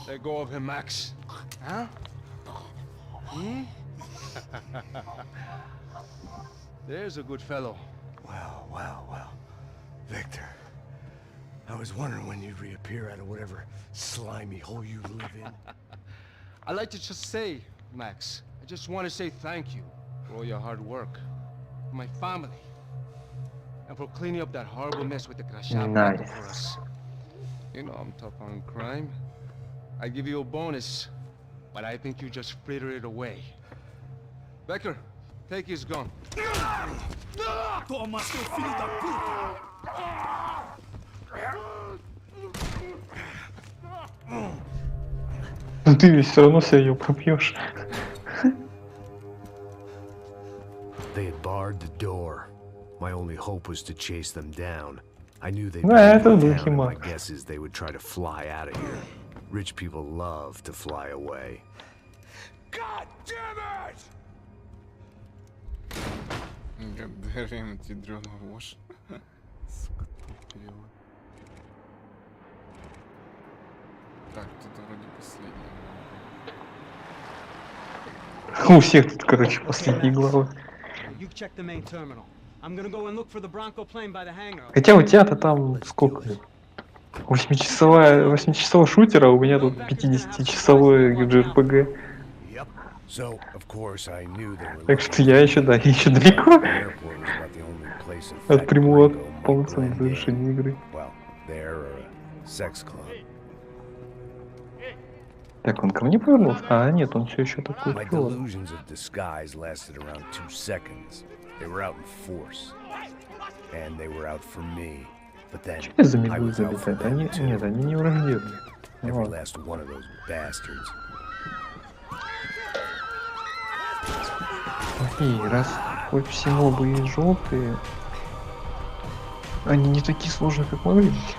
Let go of him, Max. Huh? Hmm? There's a good fellow. Well. Victor, I was wondering when you'd reappear out of whatever slimy hole you live in. I'd like to just say, Max, I just want to say thank you for all your hard work, for my family, and for cleaning up that horrible mess with the Krasha Nice. for us. You know I'm tough on crime. I give you a bonus, but I think you just fritter it away. Becker, take his gun. Toma, seu filho da puta! Ну ты ведь все равно все ее пропьешь. They had barred the door. My only hope was to chase them down. I knew they'd Ну, be это in в town, духе and my Макса. guess is they would try to fly out of here. Rich people love to fly away. God damn it! Гадарим, ядрёна вошь. Сука, тупила. Так, тут вроде последний. У всех тут, короче, последние главы. You check the main terminal. I'm gonna go and look for the Bronco plane by the hangar. Хотя у тебя-то там сколько? 8-часовой шутер, а у меня тут 50-часовой JRPG. Yep. So, of course, I knew they were Так что я еще, да, еще далеко The airport was about the only place a от fat прямого gringo might полноценного blend завершения in. игры. Well, there or a sex club. Так, он ко мне повернулся? А, нет, он все еще такой My клёвый. delusions of disguise lasted around 2 seconds. They were out in force. And they were out for me. But then Что за I медузы was out for летают? Они, them нет, too. они не враждебные. Ну Every ладно. last one of those bastards. Окей, раз хоть все мобы и желтые, они не такие сложные, как могли быть.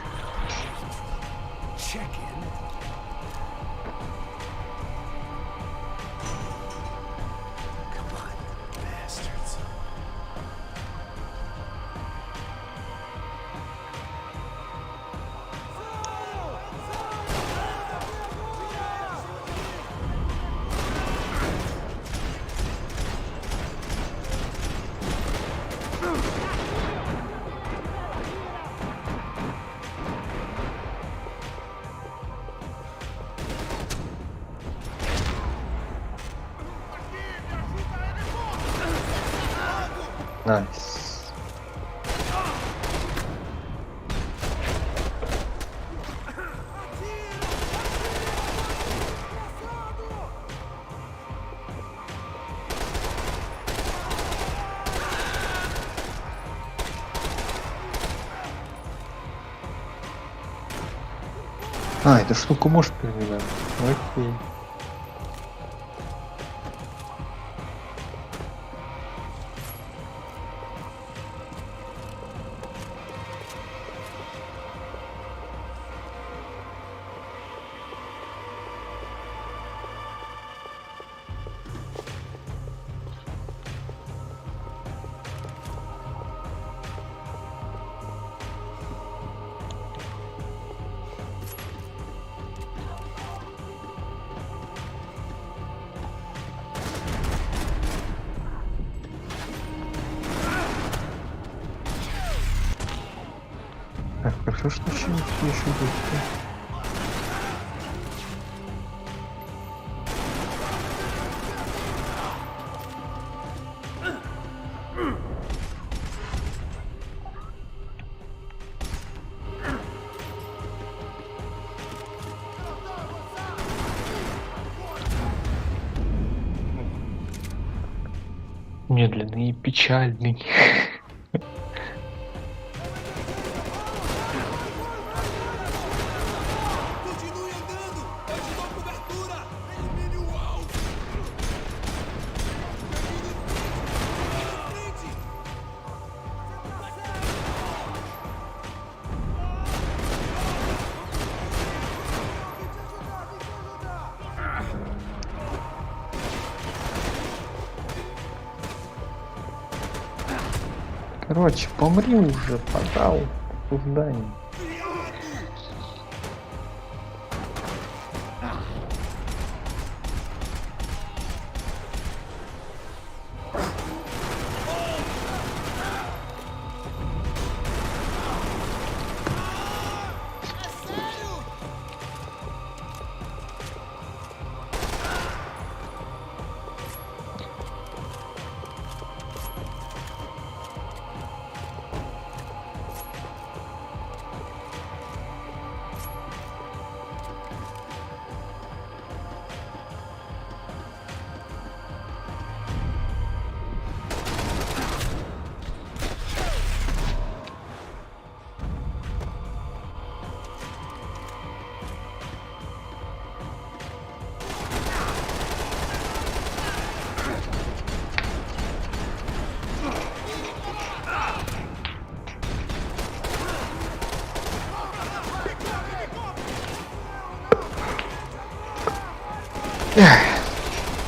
Check in. Come on, bastards. Найс. А, эта штука может передвигаться. Окей. Так, хорошо, что еще будет. Медленный и печальный. Continue andando! Eu te dou cobertura! Elimine o alvo! Na frente! Короче, помри уже, пожалуйста, в здании.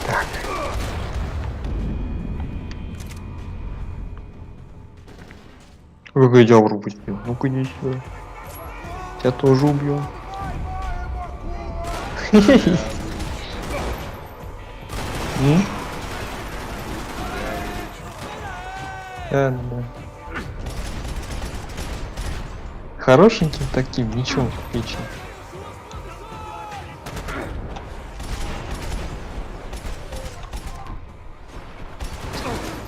Так. Какой я пропустил? Ну-ка иди сюда. Тебя тоже убьем. Да. Хорошеньким таким, ничего, отлично.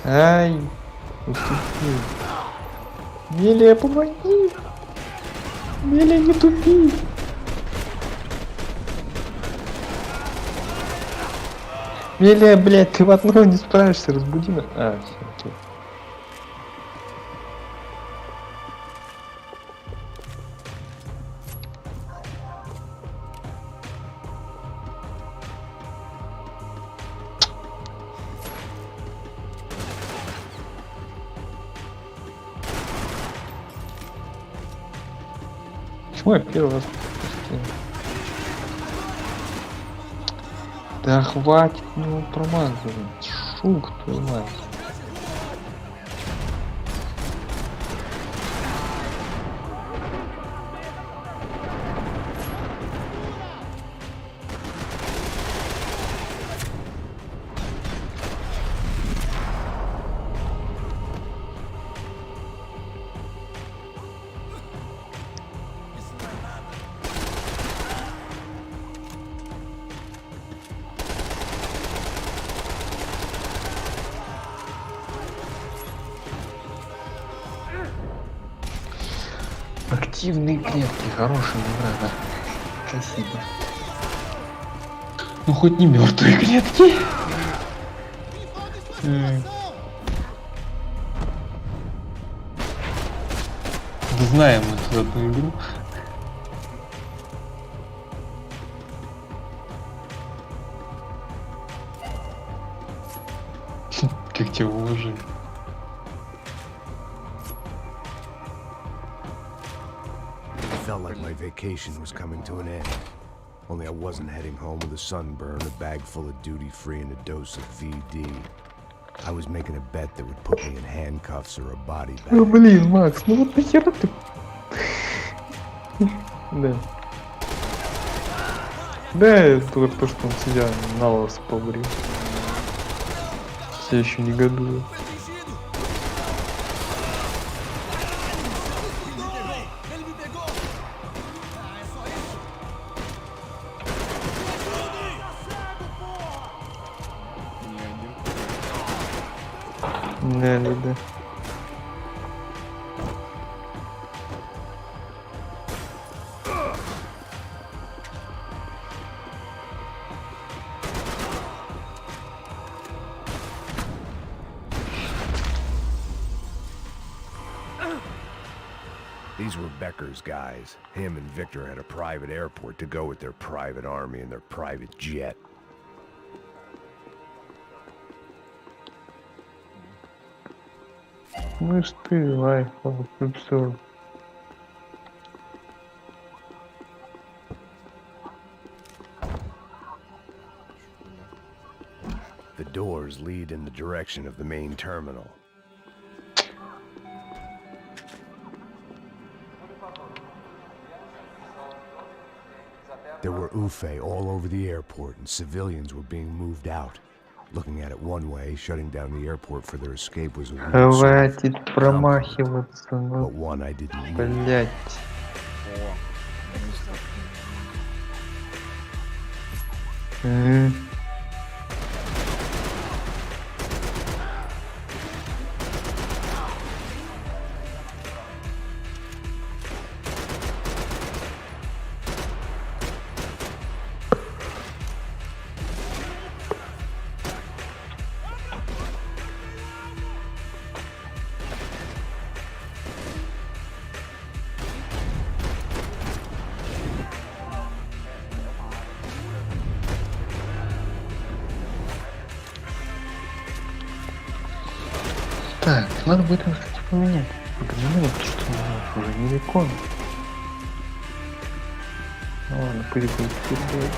Ай, уступи. Мелия, помоги. Мелия, не тупи. Мелия, блядь, ты в одном не справишься, разбуди меня. А, все, окей. Почему я первый раз пропустил? Да хватит его промазывать. Шук твою мать. Активные клетки, хорошая награда. Спасибо. Ну хоть не мертвые клетки. Знаем эту одну игру. Как тебя уважили. It felt like my vacation was coming to an end. Only I wasn't heading home with a sunburn, a bag full of duty-free, and a dose of VD. I was making a bet that would put me in handcuffs or a body bag. Ну блин, Макс, ну вот нахера ты... Да. Да, это вот то, что он себя на лос побрил. Все еще негодую. Да. These were Becker's guys. Him and Victor had a private airport to go with their private army and their private jet. Ну ж ты, лайф, абсурд. The doors lead in the direction of the main terminal. There were UFE all over the airport, and civilians were being moved out. Looking at it one way, shutting down the airport for their escape was a weird sort of Хватит промахиваться, but ну, one I didn't need. блять. Так, надо будет его, кстати, поменять. Погоди, что уже недалеко. Ну ладно, пусть будет вперед.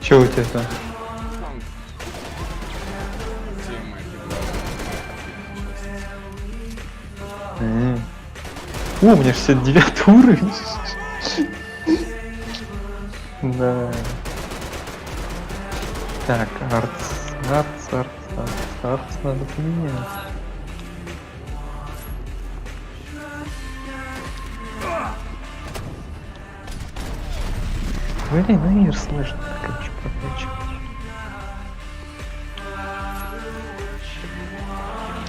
Че у тебя там? О, у меня 69 уровень. Да. Так, артс надо поменять. Блин, ну ир слышно, короче, прокачивать.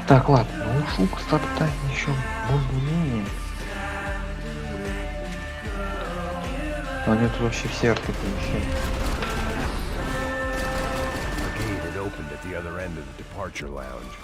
Так, ладно, ну шук стартать еще более-менее. А нет, вообще все арты помещают. The gate had opened at the other end of the departure lounge.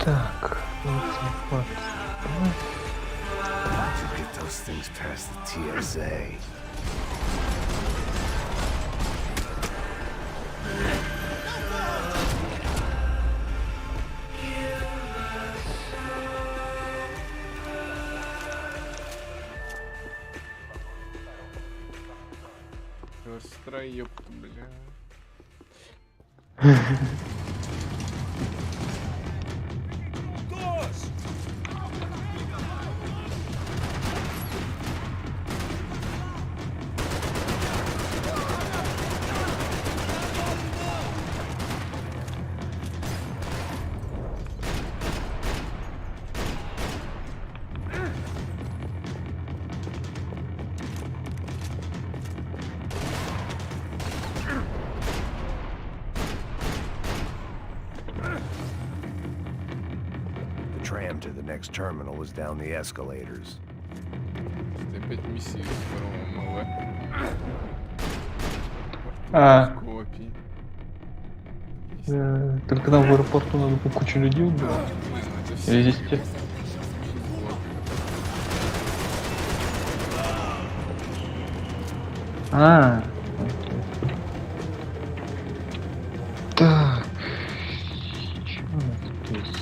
Так, вот. Get those things past the TSA. Сестра, ёпта, бля. The tram to the next terminal was down the escalators. Это опять миссия из второго МВ. А. Копии. Только там в аэропорту надо по кучу людей убивать. Это все. Или здесь те? А. Так. Чё у нас тут есть?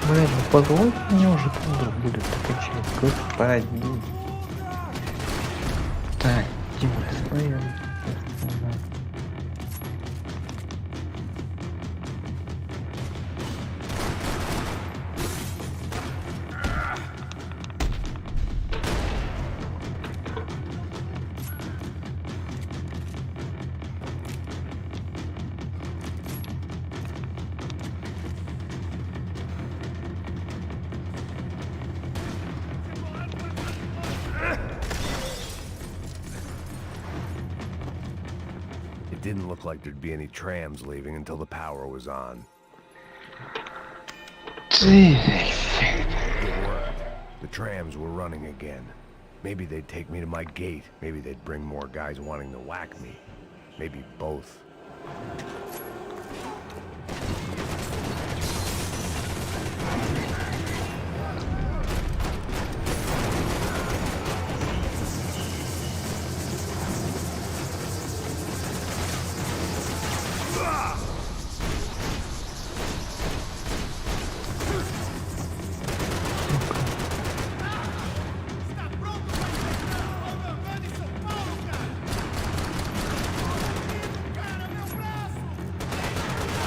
Блин, ну позвольте мне уже тут будет покачать, господи. Так, Дима, стоим. It didn't look like there'd be any trams leaving until the power was on. It worked. The trams were running again. Maybe they'd take me to my gate. Maybe they'd bring more guys wanting to whack me. Maybe both.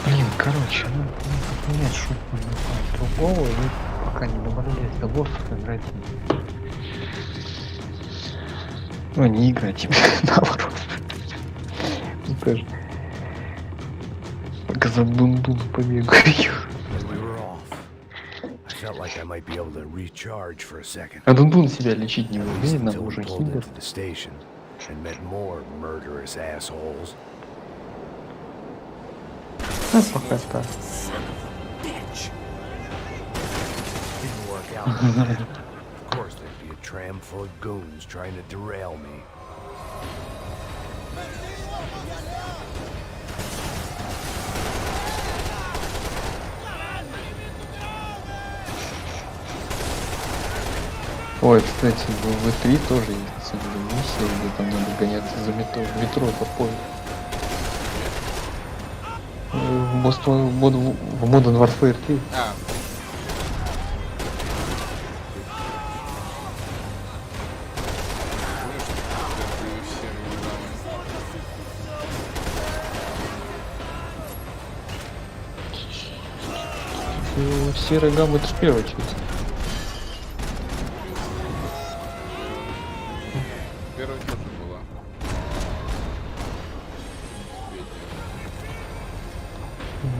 Блин, короче, ну поменять шутку на другого, и пока не добрались до боссов, играть. Ну, не играть, наоборот. Ну, тоже. Пока за дун-дун побегаю. We were off. I felt like I might be able to recharge for a second. А дун-дун себя лечить не At least умеет, нам until we уже pulled хилит. into the station and met more murderous assholes. Ну, пока так. Didn't work out. Of course, there'd be a tram full of goons trying to derail me. Ой, кстати, в E3 тоже есть целая миссия, где там надо гоняться за метро по полю. В Modern Warfare 3. А. Серая гамма это в первую очередь. Первая тоже была.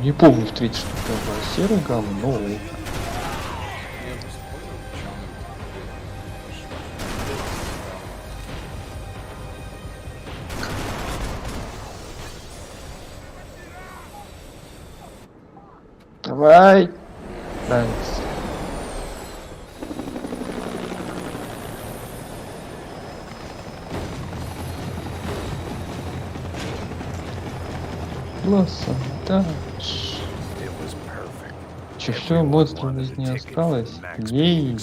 Не помню в третьей что такое была серая гамма, но... Я просто понял, что она Давай! Да. Лоса, да. Че, все, монстров здесь не осталось? Ей!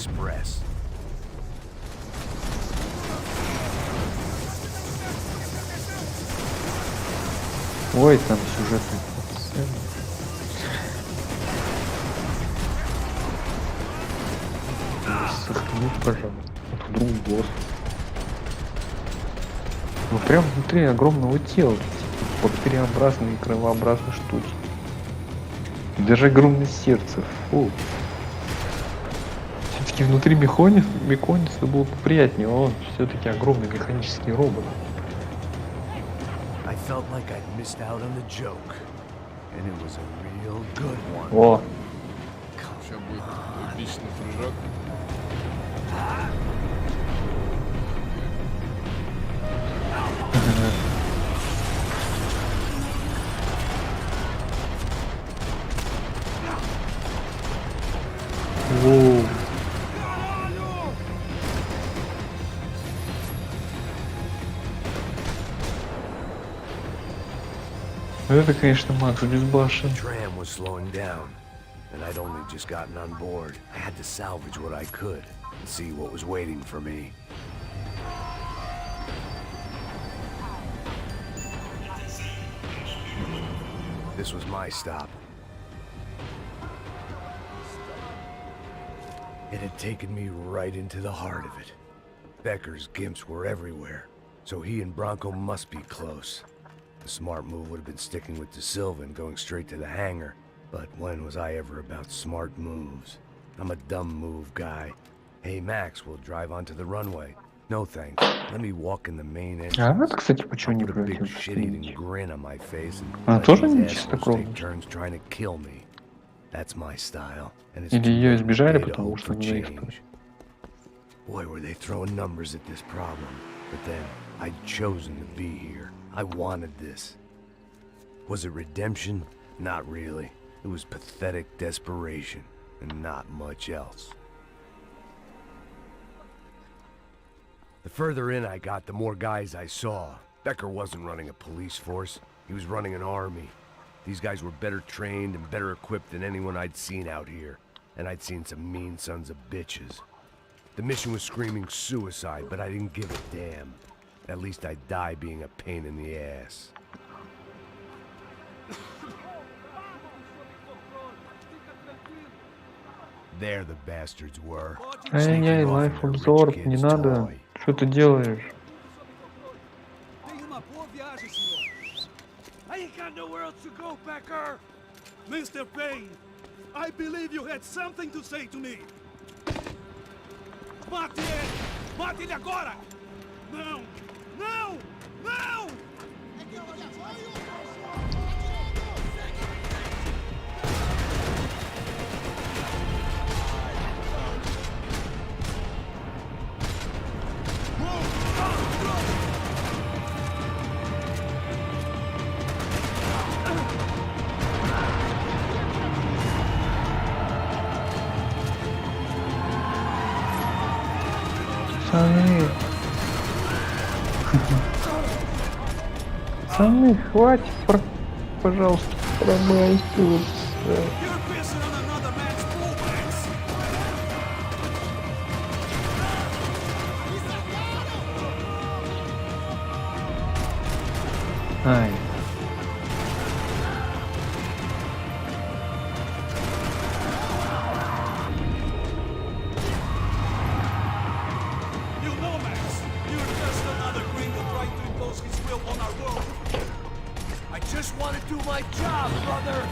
Ой, там сюжетный сцены. Сохранить, пожалуйста. Вдруг босс. Ну прям внутри огромного тела. Типа, бактериообразные и кровообразные штуки. Даже огромное сердце. Фу. Все-таки внутри Мекониса было поприятнее. Он все-таки огромный механический робот. I felt like I'd missed out on the joke. And it was a real good one. О, Сейчас будет эпичный прыжок. воу. Это, конечно, Макс безбашен. The tram was slowing down, and I'd only just gotten on board. I had to salvage what I could and see what was waiting for me. This was my stop. It had taken me right into the heart of it. Becker's gimps were everywhere, so he and Bronco must be close. The smart move would have been sticking with De Silva and going straight to the hangar. But when was I ever about smart moves? I'm a dumb move guy. Hey Max, we'll drive onto the runway. No thanks. Let me walk in the main entrance. А она, кстати, почему I'll не put a big превратилась в shit-eating что-нибудь? grin on my face and Она let тоже these не assholes чистокровная? take turns trying to kill me. That's my style. And it's Или too ее late in the избежали, day to потому hope что for она их change. Boy, were they throwing numbers at this problem. But then, I'd chosen to be here. I wanted this. Was it redemption? Not really. It was pathetic desperation, and not much else. The further in I got, the more guys I saw. Becker wasn't running a police force. He was running an army. These guys were better trained and better equipped than anyone I'd seen out here. And I'd seen some mean sons of bitches. The mission was screaming suicide, but I didn't give a damn. At least I'd die being a pain in the ass. There the bastards were. Ай-яй, лайф-обзор, не надо. Что ты делаешь? Tenha uma boa viagem, senhor. I ain't got nowhere else to go, Becker. Mr. Payne, I believe you had something to say to me. Mate ele! Mate ele agora! Não! Não! Não! Пацаны. Пацаны, хватит, пожалуйста, пробайтесь. You're pissing on another man's bullpens! Ай. You know, Max, you're just another gringo trying to impose his will on our world. I just want to do my job, brother!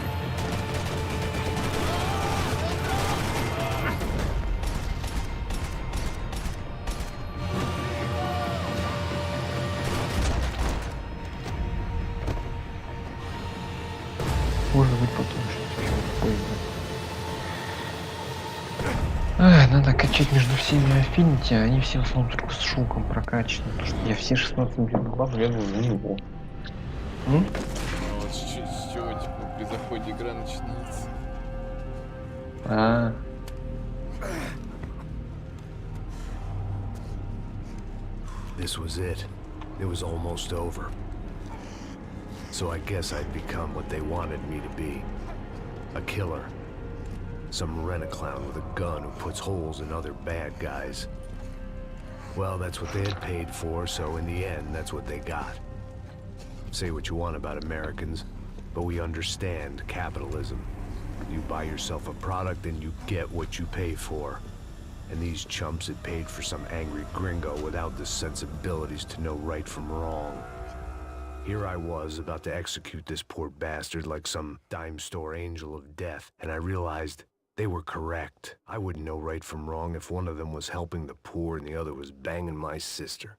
Может быть, потом что-то пойдет. Ай, надо качать между всеми Affinity, а они все в основном только с шуком прокачаны. Потому что я все 16 миллионов баб глянул за него. Ну вот с чего, типа, при заходе игра начинается. А, This was it. It was almost over. So I guess I'd become what they wanted me to be. A killer. Some rent-a-clown with a gun who puts holes in other bad guys. Well, that's what they had paid for, so in the end, that's what they got. Say what you want about Americans, but we understand capitalism. You buy yourself a product and you get what you pay for. And these chumps had paid for some angry gringo without the sensibilities to know right from wrong. Here I was about to execute this poor bastard like some dime store angel of death, and I realized they were correct. I wouldn't know right from wrong if one of them was helping the poor and the other was banging my sister.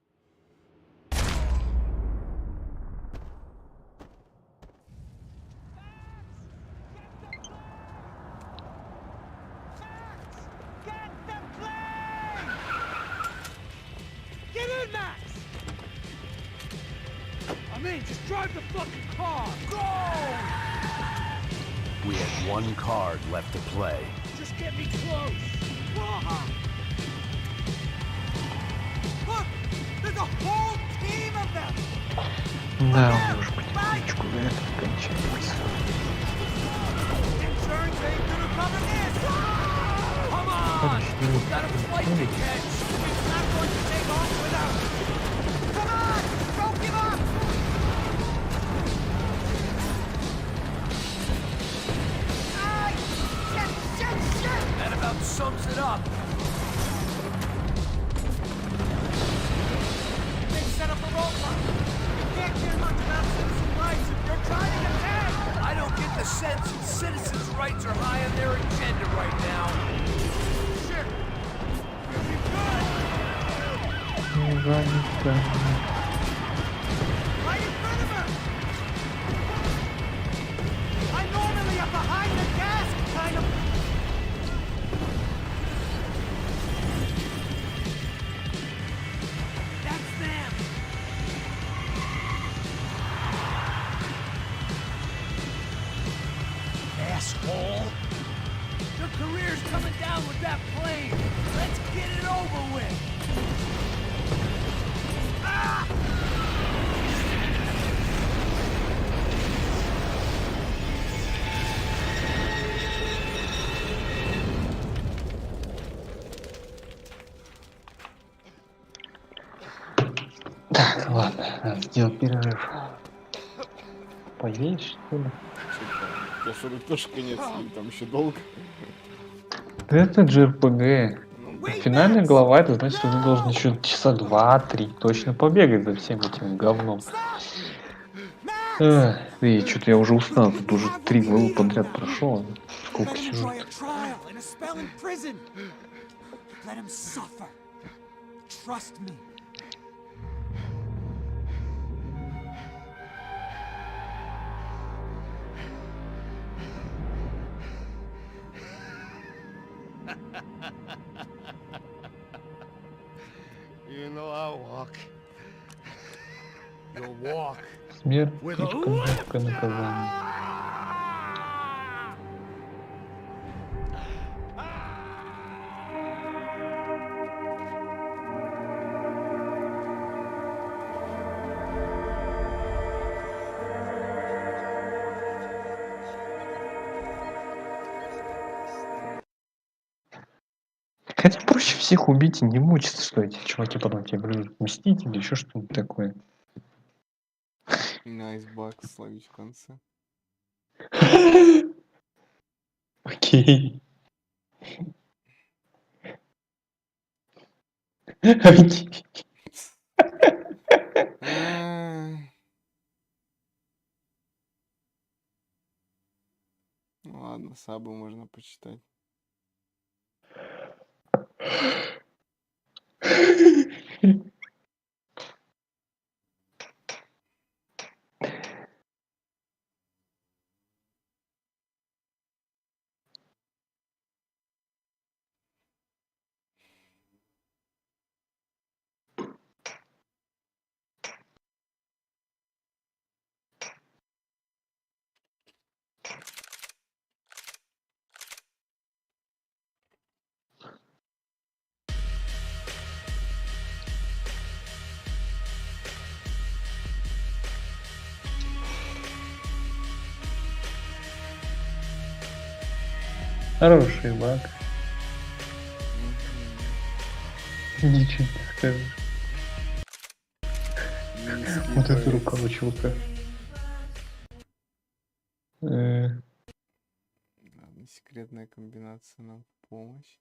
Get in, Max! I mean, just drive the fucking car! Go! We had one card left to play. Just get me close! Look! There's a whole team of them! Да, уж потихонечку это кончается. Insurance ain't gonna cover this! Come on! We've got a flight to catch! We're not going to take off without it! Come on! Don't give up! Ah! Shit! That about sums it up! They set up a roadblock! You can't care much about citizen rights if you're trying to get ahead! I don't get the sense that citizens' rights are high on their agenda right now. Shit! You'll be good! Right in front of her! I'm normally a behind the desk kind of... That's them! Asshole! Your career's coming down with that plane! Let's get it over with! Ah! Так, ладно, надо сделать перерыв. Поесть, что ли? Я что, тоже конец, или там еще долго? Да это же РПГ. Финальная глава, это значит, что ты должен еще часа 2-3 точно побегать за всем этим говном. И что-то я уже устал, тут уже 3 главы подряд прошел. Сколько сижу? You know I'll walk. You'll walk. Смерть, только наказание. Хотя проще всех убить и не мучиться, что эти чуваки потом тебе будут мстить или еще что-нибудь такое. Найсбак словить в конце. Окей. Окей. Ну ладно, Сабу можно почитать. Хороший баг. Ничего не скажешь. Вот эта рука у чувака. Э, Ладно, секретная комбинация нам в помощь.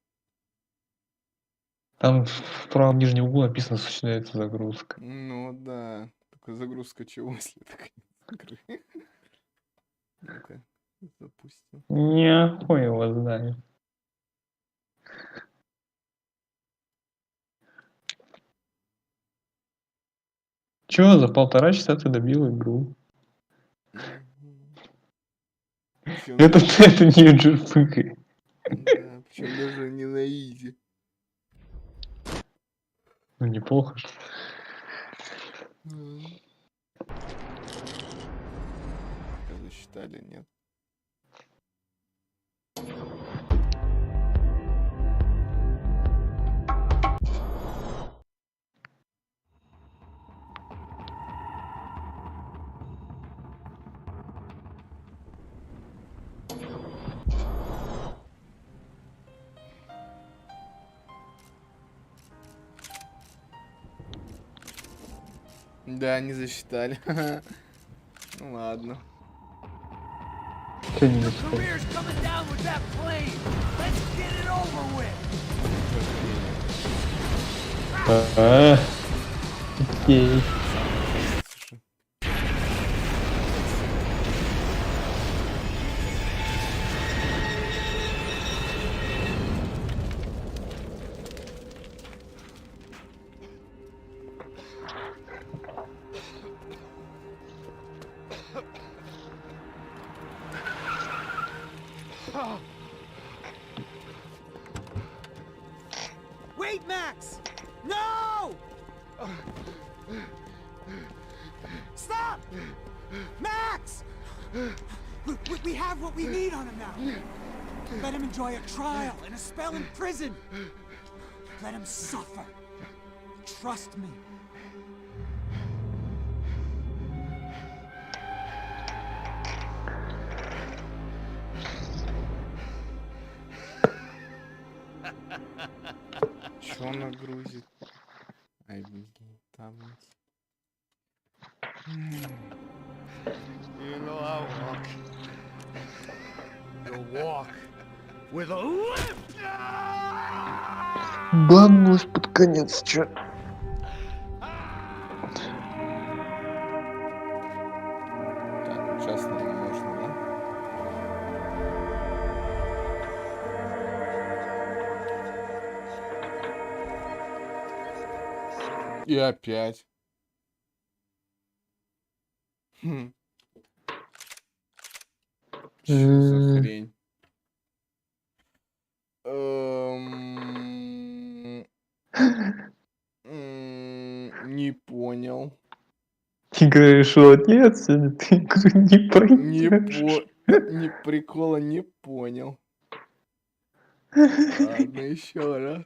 Там в правом нижнем углу написано «Осуществляется загрузка». Ну да. Только загрузка чего, если так игры? Ну-ка, запустим. Не хуй его знает. Чё, за 1,5 часа ты добил игру? Причем Это даже, не джерпыкай. да, причем даже не на изи. Ну неплохо. Как засчитали, нет. Да, не засчитали. Ну ладно. Чё не Your засчитали? career's coming down with that plane. Let's get it over with. Окей. Wait, Max! No! Stop! Max! We have what we need on him now. Let him enjoy a trial and a spell in prison. Let him suffer. Trust me. Чё она грузит? Ай, блин, там. You know I walk. You'll walk with a limp. Банулась под конец, чё? Так, сейчас нам можно, да? И опять. Чё за хрень? Не понял. Ты говоришь, вот нет, сегодня ты игру не Не пройдешь. не прикола не понял. Ладно, еще раз.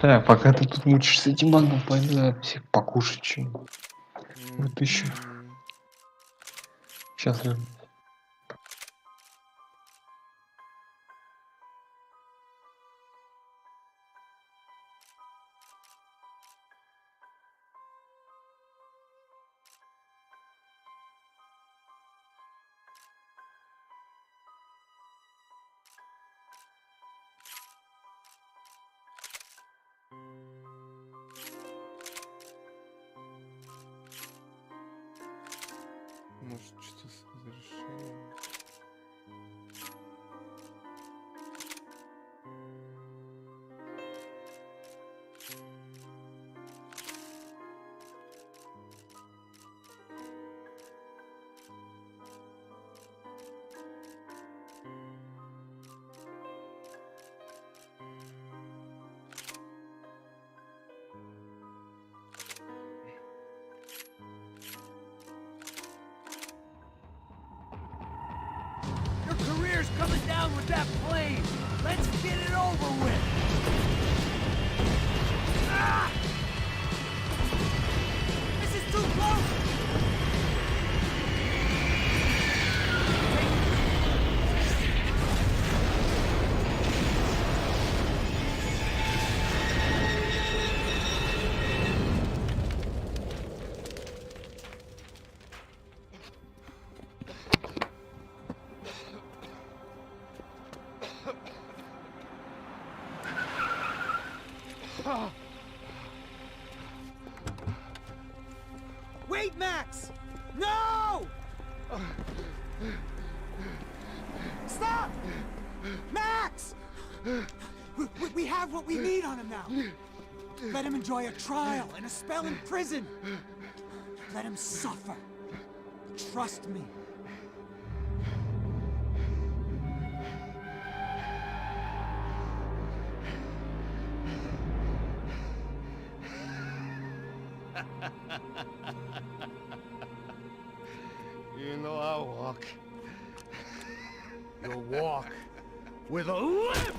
Так, пока ты тут мучишься этим багом, пойду всех покушать что-нибудь. Вот еще. Сейчас я... Может, что-то с разрешением. that plane! Let's get it over with! Ah! This is too close! Wait, Max! No! Stop! Max! We have what we need on him now. Let him enjoy a trial and a spell in prison. Let him suffer. Trust me. You know I'll walk. You'll walk with a lift!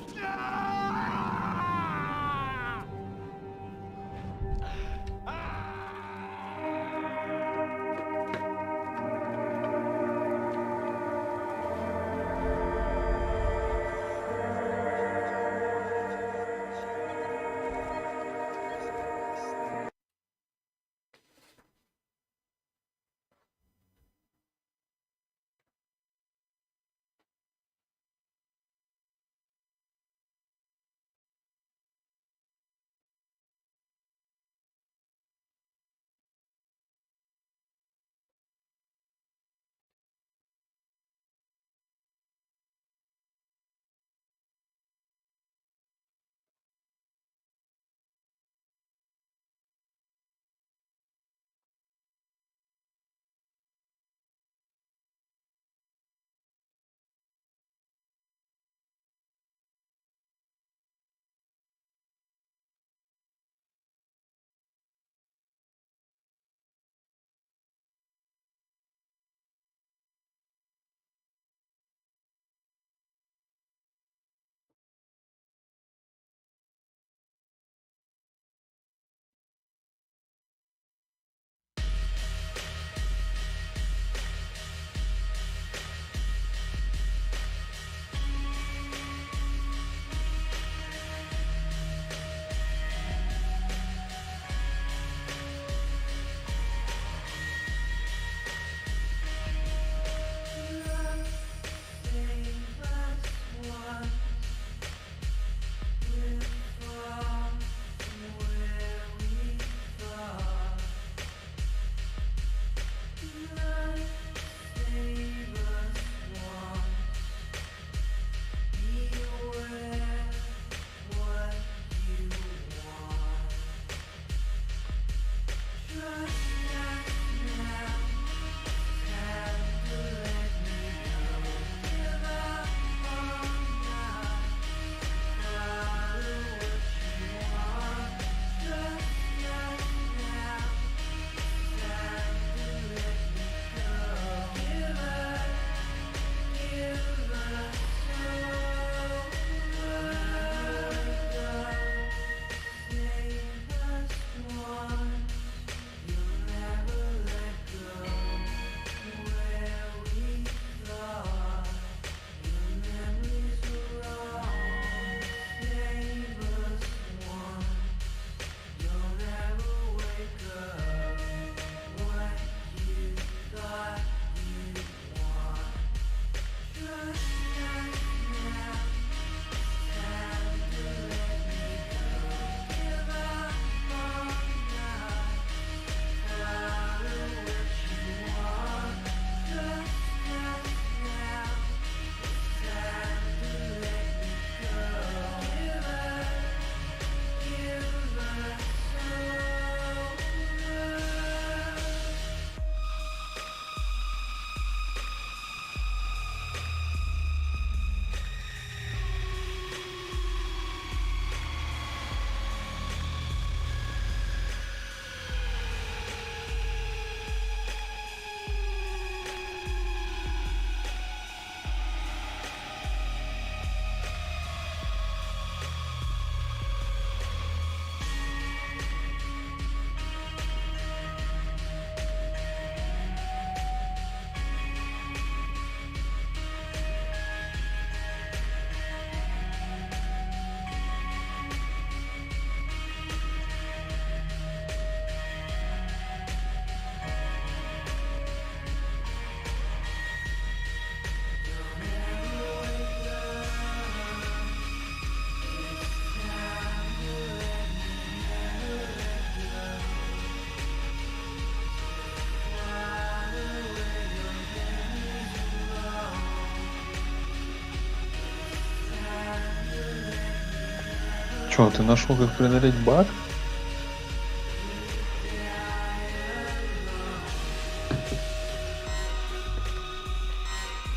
Чё, ты нашел, как преодолеть баг?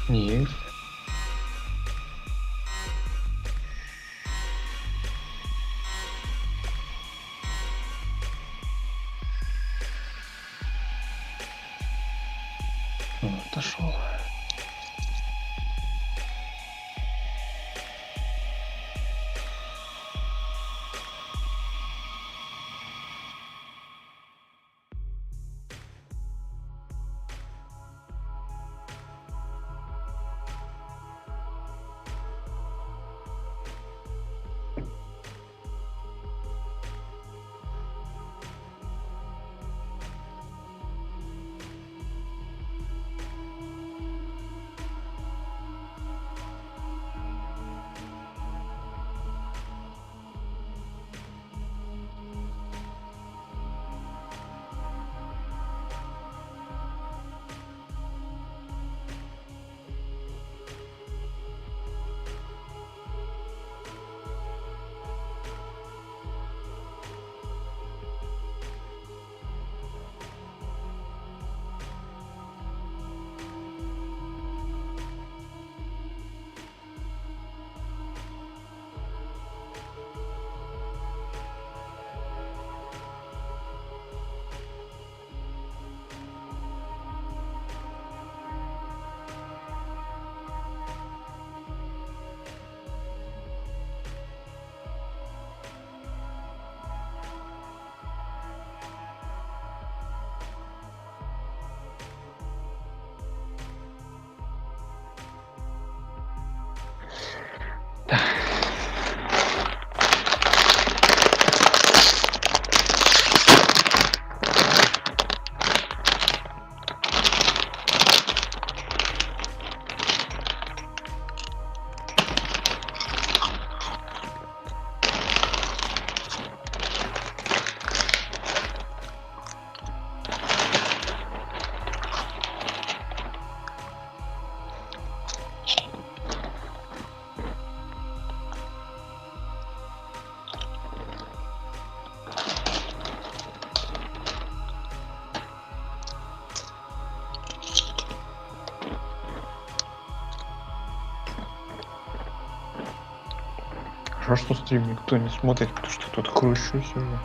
Есть. Отошел. А что стрим никто не смотрит, потому что тут кручусь уже.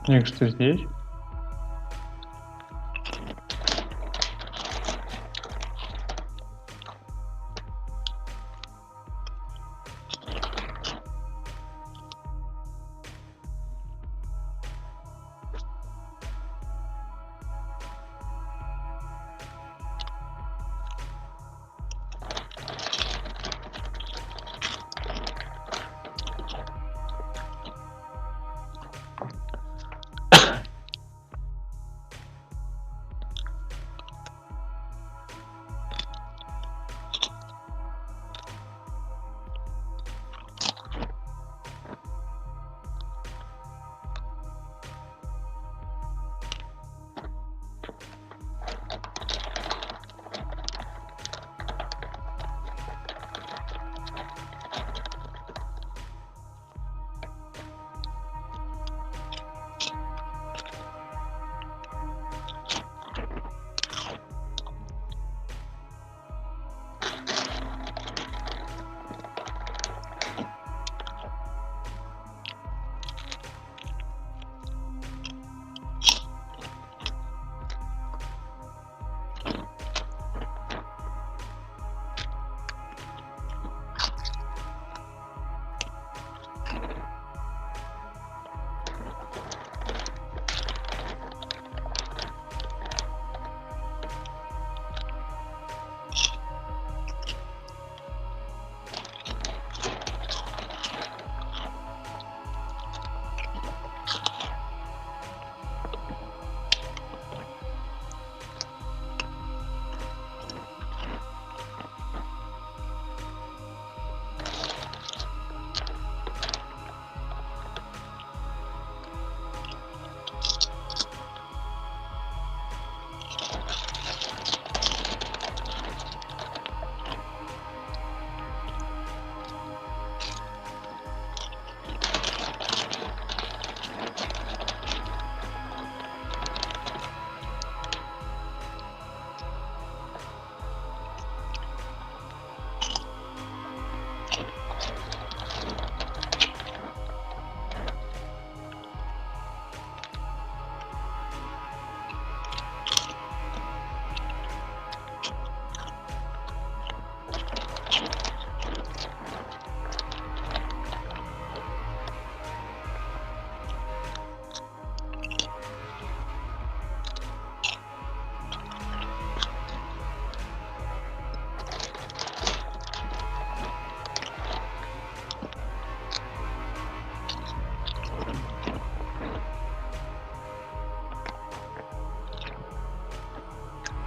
Ник, что здесь?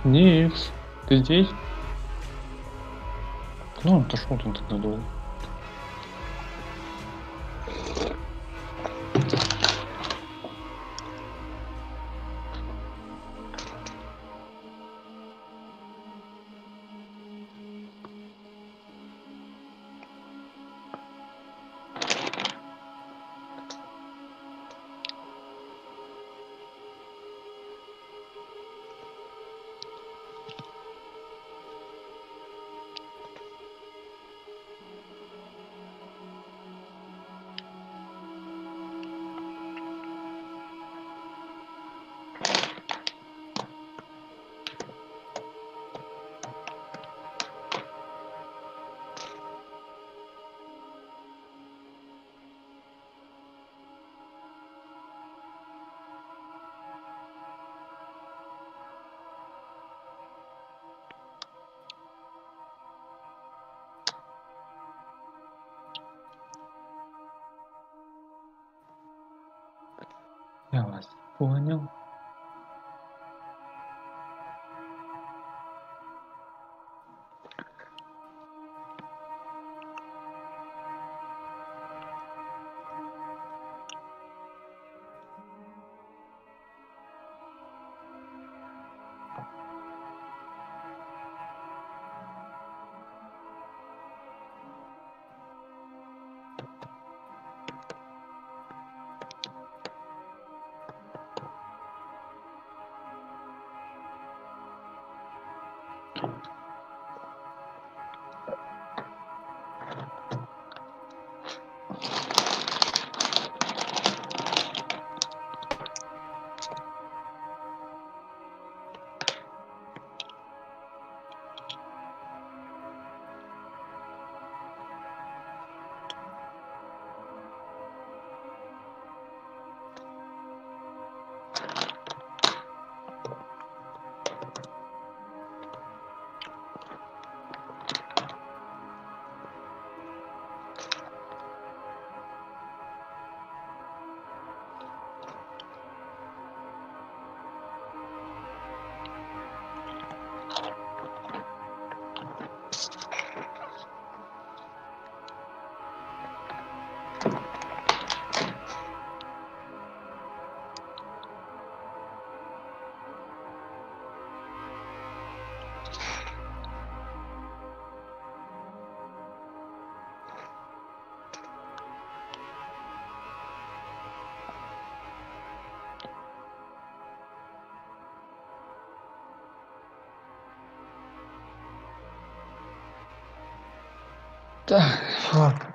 Никс, ты здесь? Ну, он отошел тут надолго. Я вас понял. Так, ладно.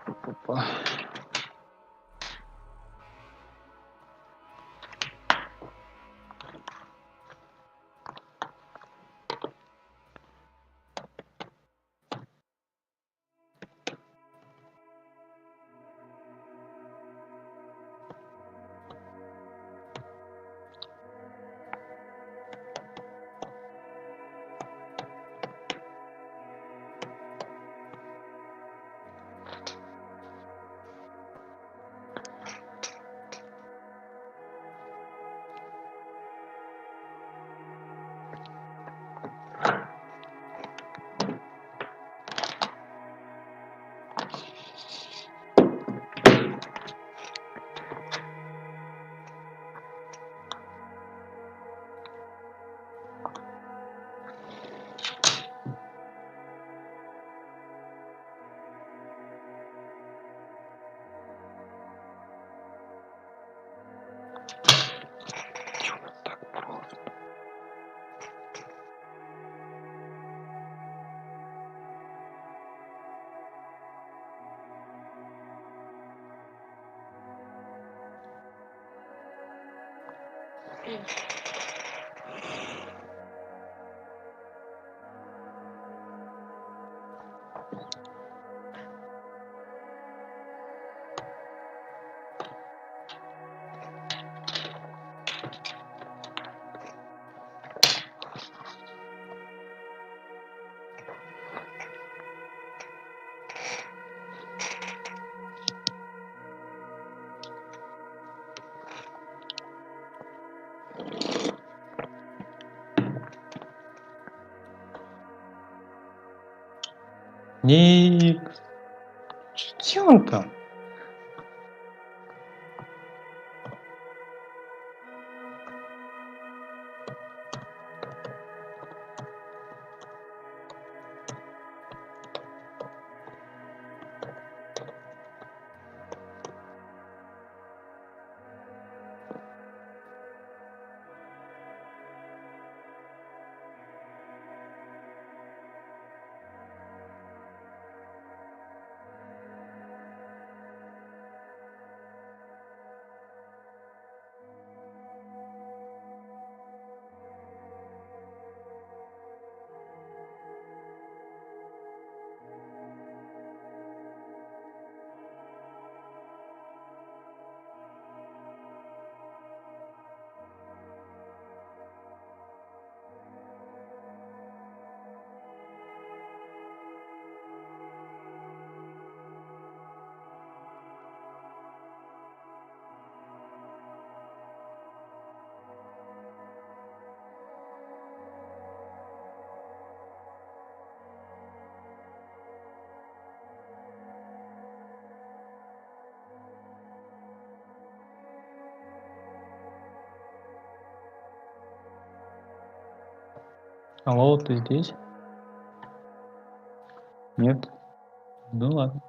Никс. Где он там? Алло, ты здесь? Нет? Ну ладно.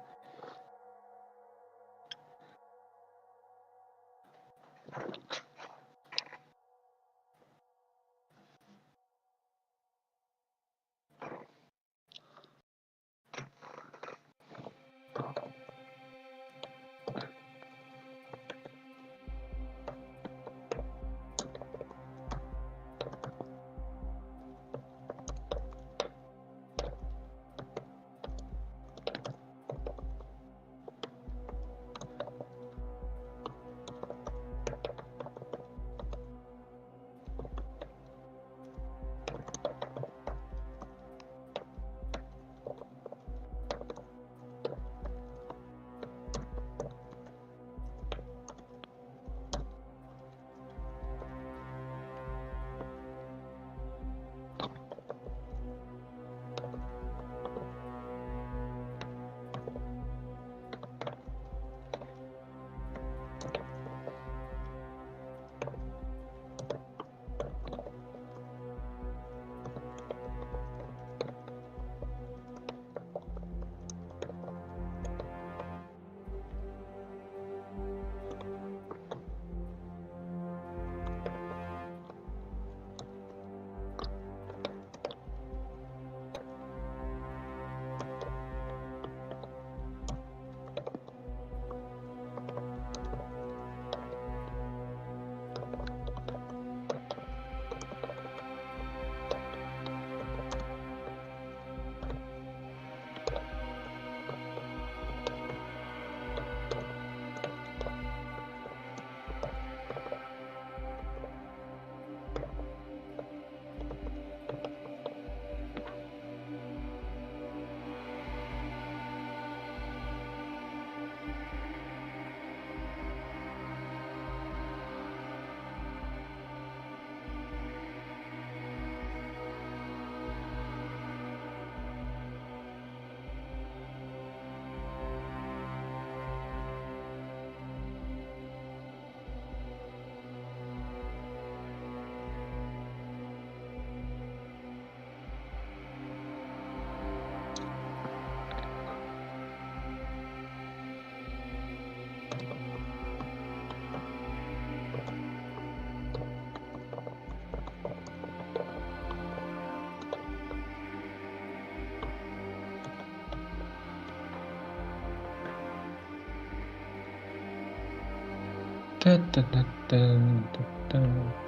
Та-та-та-та-та-та.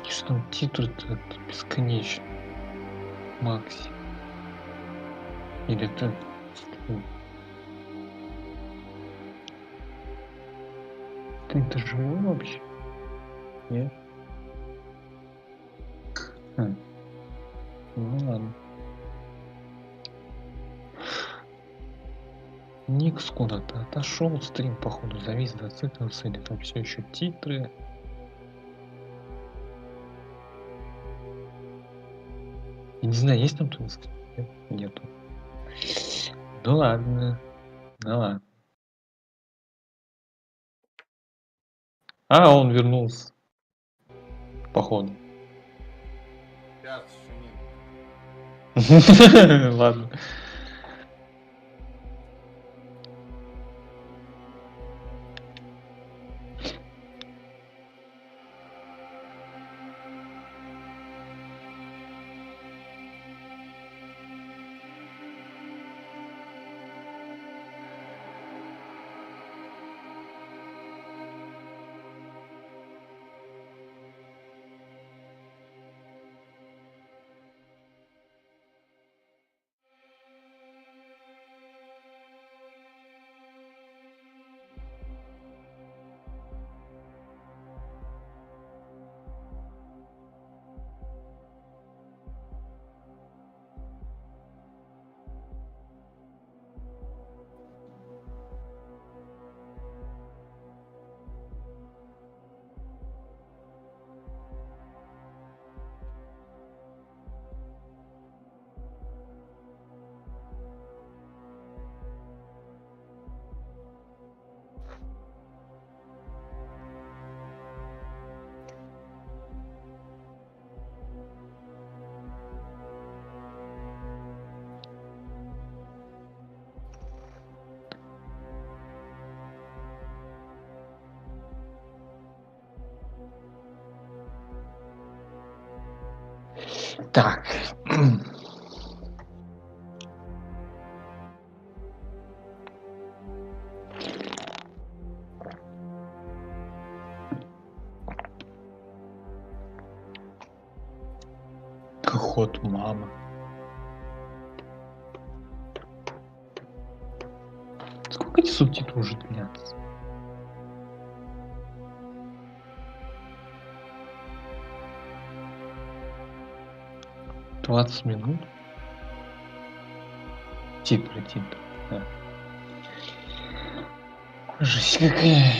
Что там титры-то бесконечно. Макси. Или это... Ты живой вообще? Нет? Ну ладно. Никс куда-то отошел, стрим походу завис, зациклился, или там все еще титры. Я не знаю, есть там тут? Нету. Ну ладно. Ну ладно. А, он вернулся. Походу. Сейчас еще нет. Ладно. Так. Ход мама. Сколько эти субтитры уже длятся? «20 минут? Титры. Да. Жесть какая.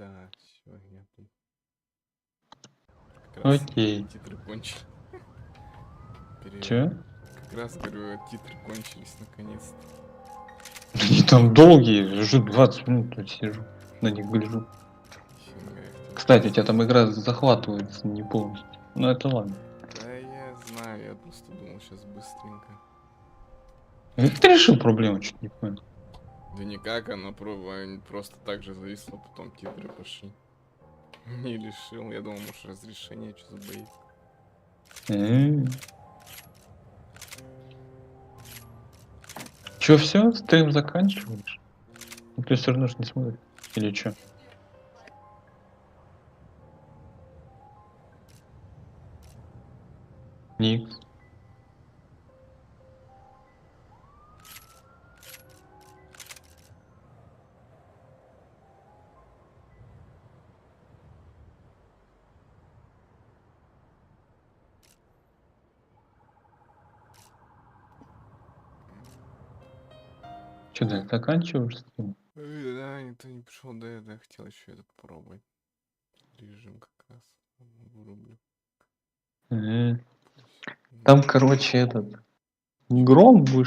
Так, все, я тут. Как раз Окей. титры кончились. Че? Как раз, говорю, титры кончились наконец-то. Они там долгие, уже 20 минут тут сижу, на них гляжу. Фига их тут. Кстати, у тебя там игра захватывается не полностью. Ну это ладно. Да я Я просто думал, сейчас быстренько. Как ты решил проблему? Чуть не понял. Да никак, она просто так же зависла, потом титры пошли. Не решил, я думал, может разрешение что забоит. Чё, все? Стрим заканчиваешь? Никто все равно ж не смотрит. Или чё? Никс. Чё, ты заканчиваешь стрим? Да, никто не пришел, да, я хотел еще это попробовать. Режим как раз вырублю. Там, короче, этот... Гром вышел.